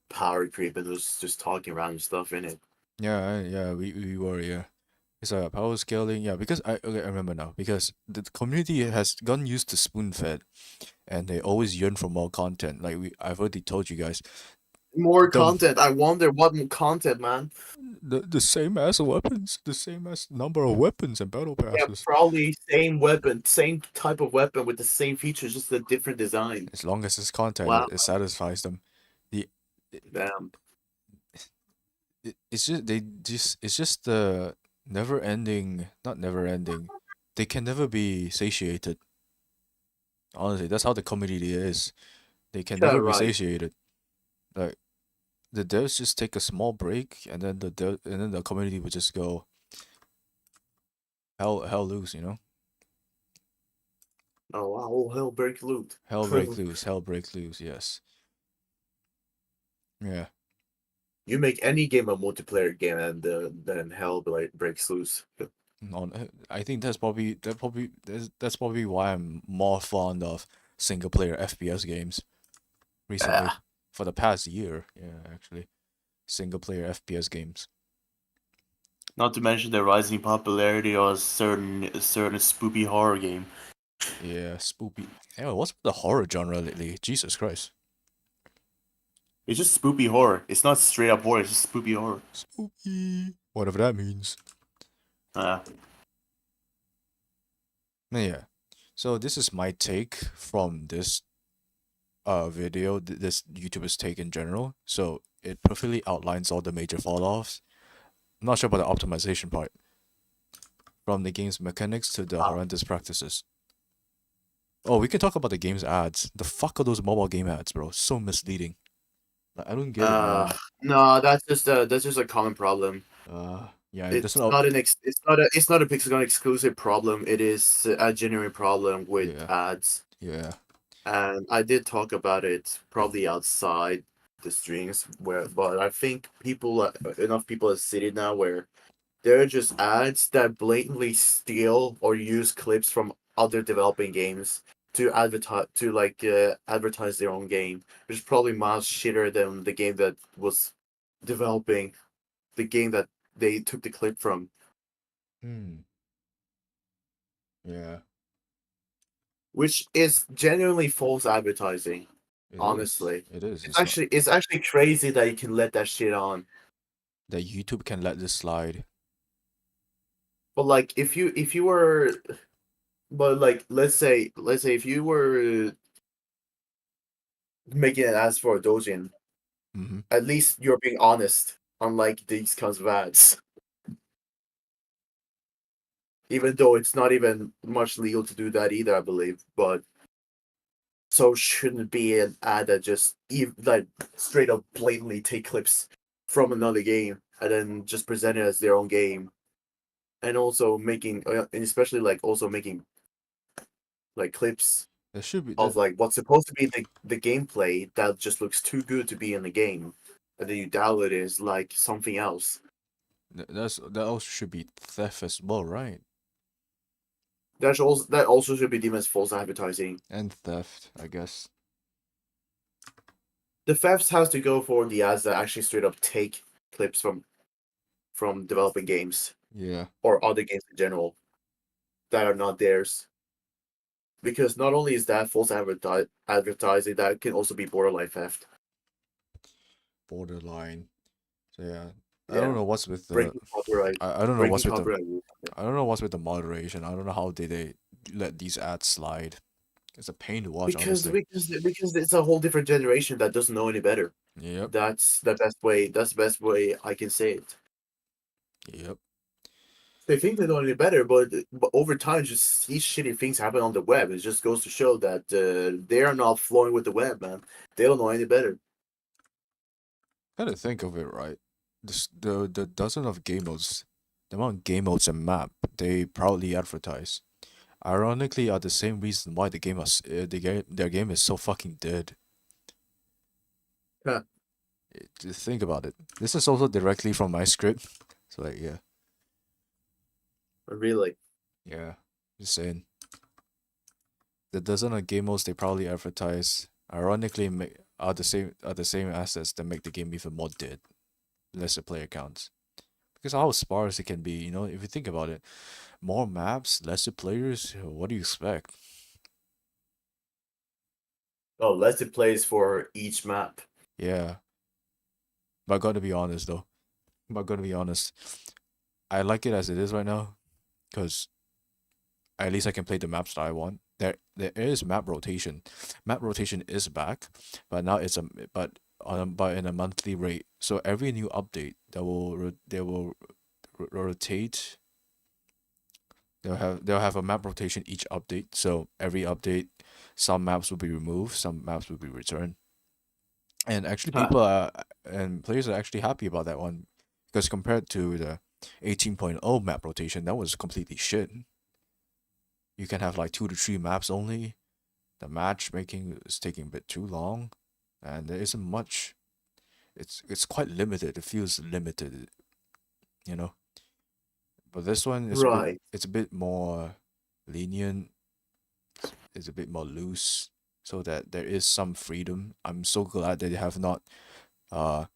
S2: power creep and was just talking random stuff in it.
S1: Yeah, we were, yeah. It's power scaling, yeah, because I remember now, because the community has gotten used to spoon fed and they always yearn for more content. Like I've already told you guys.
S2: More
S1: The
S2: content. I wonder what more content, man.
S1: the same as weapons, the same as number of weapons and battle
S2: Yeah,
S1: passes.
S2: probably same weapon, same type of weapon with the same features, just a different design.
S1: As long as it's content,
S2: Wow,
S1: it satisfies them. The
S2: damn.
S1: it's just it's just the never ending, not never ending. They can never be satiated. Honestly, that's how the community is. They can
S2: Yeah,
S1: never be
S2: right.
S1: satiated. Like the devs just take a small break, and then and then the community would just go hell loose, you know?
S2: Oh wow, all hell break loot.
S1: Hell break loose. Yes, yeah.
S2: You make any game a multiplayer game, and then hell breaks loose.
S1: On I think that's probably why I'm more fond of single player FPS games recently.
S2: Ah,
S1: For the past year, yeah, actually, single player FPS games.
S2: not to mention the rising popularity of certain spoopy horror game.
S1: Yeah, spoopy. Yeah, what's the horror genre lately? Jesus Christ.
S2: It's just spoopy horror. It's not straight up horror. It's just spoopy horror.
S1: Spooky. Whatever that means.
S2: Uh,
S1: Yeah. So this is my take from this video, this YouTuber's take in general. So it perfectly outlines all the major fall offs. I'm not sure about the optimization part. From the game's mechanics to the horrendous practices. Oh, we can talk about the game's ads. The fuck are those mobile game ads, bro? So misleading. Like, I don't get it,
S2: uh,
S1: man.
S2: no, that's just a common problem.
S1: Yeah, it
S2: It's
S1: doesn't.
S2: not it's not a Pixelgon exclusive problem. It is a genuine problem with
S1: Yeah,
S2: ads.
S1: yeah.
S2: And I did talk about it probably outside the streams but I think enough people have seen it now where there are just ads that blatantly steal or use clips from other developing games to advertise their own game, which is probably miles shitter than the game that was developing the game that they took the clip from,
S1: Hmm. Yeah,
S2: which is genuinely false advertising.
S1: it is.
S2: Honestly,
S1: It is.
S2: it's
S1: It's not
S2: actually it's actually crazy that you can let that shit on.
S1: that YouTube can let this slide.
S2: But like, if you were, but like, let's say if you were making an ads for a Dojin,
S1: Mm-hmm.
S2: at least you're being honest. Unlike these kinds of ads. even though it's not even much legal to do that either, I believe. But so shouldn't be an ad that just like straight up blatantly take clips from another game and then just present it as their own game, and also making, and especially like also making like clips
S1: There should be
S2: of like what's supposed to be the gameplay that just looks too good to be in the game, and then you download it as like something else.
S1: that also should be theft as well, right?
S2: That also should be deemed as false advertising.
S1: And theft, I guess.
S2: The thefts has to go for the ads that actually straight up take clips from developing games
S1: Yeah.
S2: or other games in general that are not theirs. Because not only is that false advertising, that can also be borderline theft.
S1: Borderline. So yeah. I don't
S2: Yeah,
S1: know what's with the
S2: breaking copyright,
S1: I don't know
S2: breaking
S1: what's with the
S2: copyright rules.
S1: I don't know what's with the moderation. I don't know how they let these ads slide. It's a pain to watch,
S2: Because
S1: honestly.
S2: because because it's a whole different generation that doesn't know any better.
S1: Yep.
S2: That's the best way. That's the best way I can say it.
S1: Yep.
S2: They think they know any better, but over time, just these shitty things happen on the web. It just goes to show that they are not flowing with the web, man. They don't know any better.
S1: Gotta think of it, right? The dozen of game modes, the amount of game modes and map they proudly advertise, ironically, are the same reason why their game is so fucking dead.
S2: Huh,
S1: Just think about it. This is also directly from my script, so like yeah,
S2: really.
S1: yeah. Just saying. The dozen of game modes they proudly advertise, ironically, are the same assets that make the game even more dead. Lesser player counts. Because how sparse it can be, you know, if you think about it, more maps, lesser players, what do you expect?
S2: Oh, less it plays for each map.
S1: Yeah, but I gotta be honest though. But I gotta be honest, I like it as it is right now, because at least I can play the maps that I want. There is map rotation. Map rotation is back, but now it's a but in a monthly rate. So every new update that they will rotate. They'll have a map rotation each update. So every update, some maps will be removed, some maps will be returned. And actually,
S2: Huh.
S1: people are and players are actually happy about that one, because compared to the 18.0 map rotation, that was completely shit. You can have like 2 to 3 maps only. The matchmaking is taking a bit too long, and there isn't much. It's quite limited. It feels limited, you know. But this one is
S2: Right.
S1: a bit more lenient. It's a bit more loose, so that there is some freedom. I'm so glad that they have not uh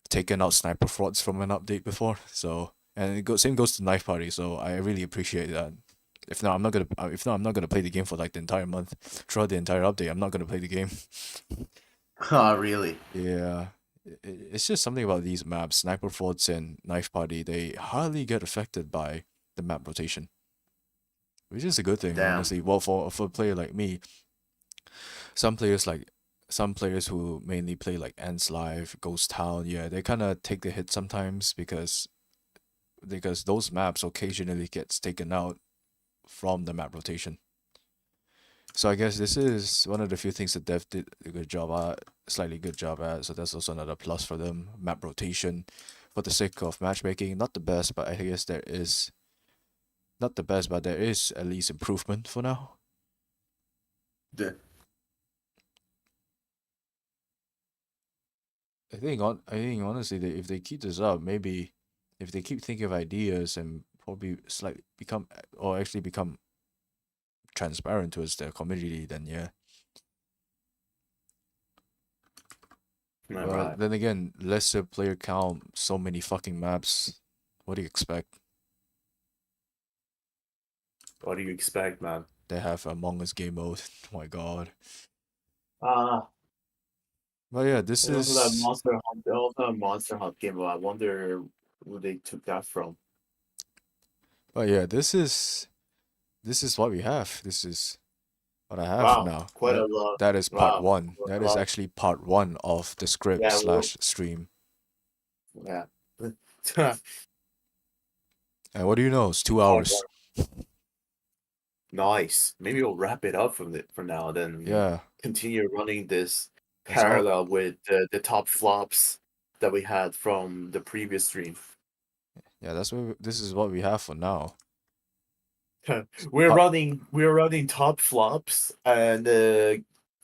S1: taken out sniper frauds from an update before. So and same goes to knife party. So I really appreciate that. If not, I'm not gonna play the game for like the entire month. Throughout the entire update, I'm not gonna play the game.
S2: Oh, really?
S1: Yeah, it's just something about these maps, sniper frauds and knife party. They hardly get affected by the map rotation, which is a good thing,
S2: Damn.
S1: honestly. Well, for a player like me, some players like some players who mainly play like Ants Live, Ghost Town, yeah, they kind of take the hit sometimes, because those maps occasionally gets taken out from the map rotation. So I guess this is one of the few things that Dev did a good job at, slightly good job at. So that's also another plus for them. Map rotation, for the sake of matchmaking, not the best, but I guess there is not the best, but there is at least improvement for now.
S2: The-
S1: I think honestly, that if they keep this up, maybe if they keep thinking of ideas and probably slightly become or actually become transparent towards their community, then yeah.
S2: All
S1: But
S2: right.
S1: then again, lesser player count, so many fucking maps. What do you expect?
S2: What do you expect, man?
S1: They have Among Us game mode. Oh my god.
S2: Ah,
S1: But yeah, this
S2: and also that
S1: is.
S2: Monster Hunt, also that Monster Hunt game. I wonder who they took that from.
S1: But yeah, this is what we have. This is what I have for
S2: Wow,
S1: now.
S2: quite a lot.
S1: That is part
S2: Wow,
S1: one.
S2: quite
S1: That
S2: a
S1: is
S2: lot.
S1: actually part one of the script
S2: Yeah, well,
S1: slash stream.
S2: yeah.
S1: And what do you know? It's two
S2: Part
S1: hours.
S2: one. Nice. Maybe we'll wrap it up from now, then
S1: Yeah,
S2: continue running this
S1: it's all.
S2: parallel with the top flops that we had from the previous stream.
S1: Yeah, that's what. This is what we have for now.
S2: we're
S1: But
S2: running we're running top flops and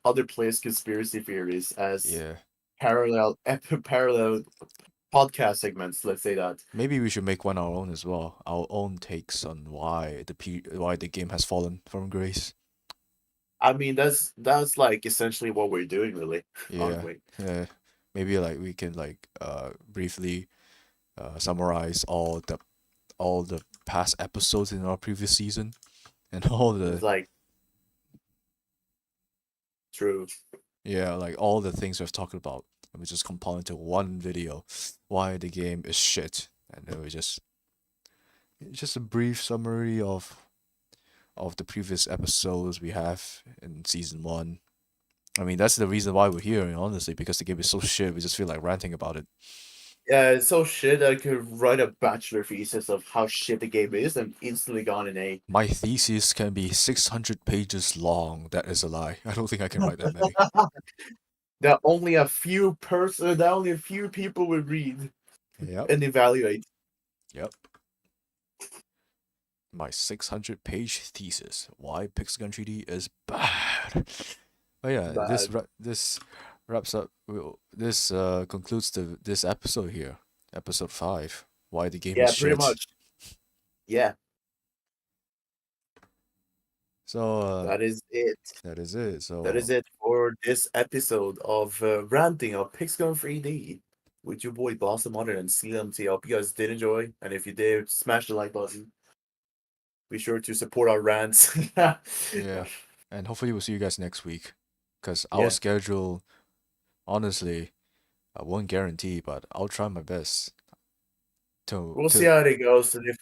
S2: other players' conspiracy theories as
S1: yeah,
S2: parallel podcast segments. Let's say that.
S1: maybe we should make one our own as well. Our own takes on why the game has fallen from grace.
S2: I mean, that's like essentially what we're doing, really, aren't
S1: Yeah,
S2: we?
S1: yeah. Maybe like we can like briefly summarize all the past episodes in our previous season and all
S2: It's
S1: the
S2: like true.
S1: yeah like all the things we've talked about, and we just compile into one video why the game is shit, and then we just a brief summary of the previous episodes we have in season one. I mean, that's the reason why we're here, honestly, because the game is so shit. We just feel like ranting about it.
S2: Yeah, it's so shit. I could write a bachelor thesis of how shit the game is and instantly gone an A.
S1: My thesis can be 600 pages long. That is a lie. I don't think I can write that many.
S2: That only a few people would read
S1: Yep.
S2: and evaluate.
S1: Yep. My 600-page thesis: why Pixel 3D is bad. Oh yeah,
S2: Bad.
S1: this wraps up. This concludes this episode here, episode 5. Why the game is
S2: Yeah, pretty
S1: shit.
S2: much. Yeah,
S1: So
S2: that is it.
S1: that is it.
S2: That is
S1: So
S2: it for this episode of Ranting of Pixel 3D with your boy Blossom Modern and clmt. I hope you guys did enjoy, and if you did, smash the like button. Be sure to support our rants.
S1: yeah, and hopefully we'll see you guys next week, cause our
S2: Yeah.
S1: schedule, honestly, I won't guarantee, but I'll try my best
S2: We'll see
S1: to.
S2: how it goes, and if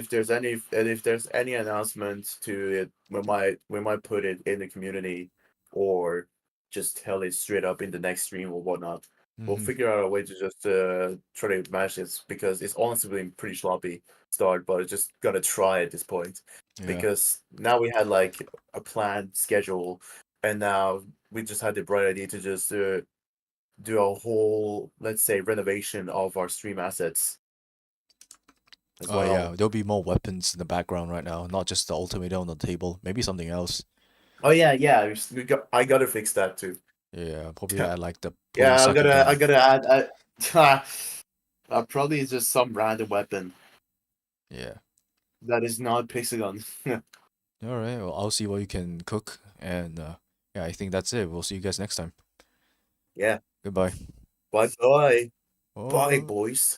S2: there's any announcement to it, we might put it in the community, or just tell it straight up in the next stream or whatnot. We'll
S1: Mhm.
S2: figure out a way to just try to match this because it's honestly been pretty sloppy start, but it's just gotta try at this point
S1: Yeah.
S2: because now we had like a planned schedule, and now we just had the bright idea to just do a whole, let's say, renovation of our stream assets as
S1: Oh yeah,
S2: well.
S1: there'll be more weapons in the background right now, not just the ultimate on the table. Maybe something else.
S2: Oh yeah, yeah. I gotta fix that too.
S1: Yeah, probably add like the pulling
S2: Yeah,
S1: cycle gun.
S2: I gotta add. Probably just some random weapon
S1: Yeah.
S2: that is not Pixagon.
S1: All right. Well, I'll see what you can cook, and yeah, I think that's it. We'll see you guys next time.
S2: Yeah.
S1: Goodbye.
S2: Bye bye. Bye,
S1: Oh.
S2: boys.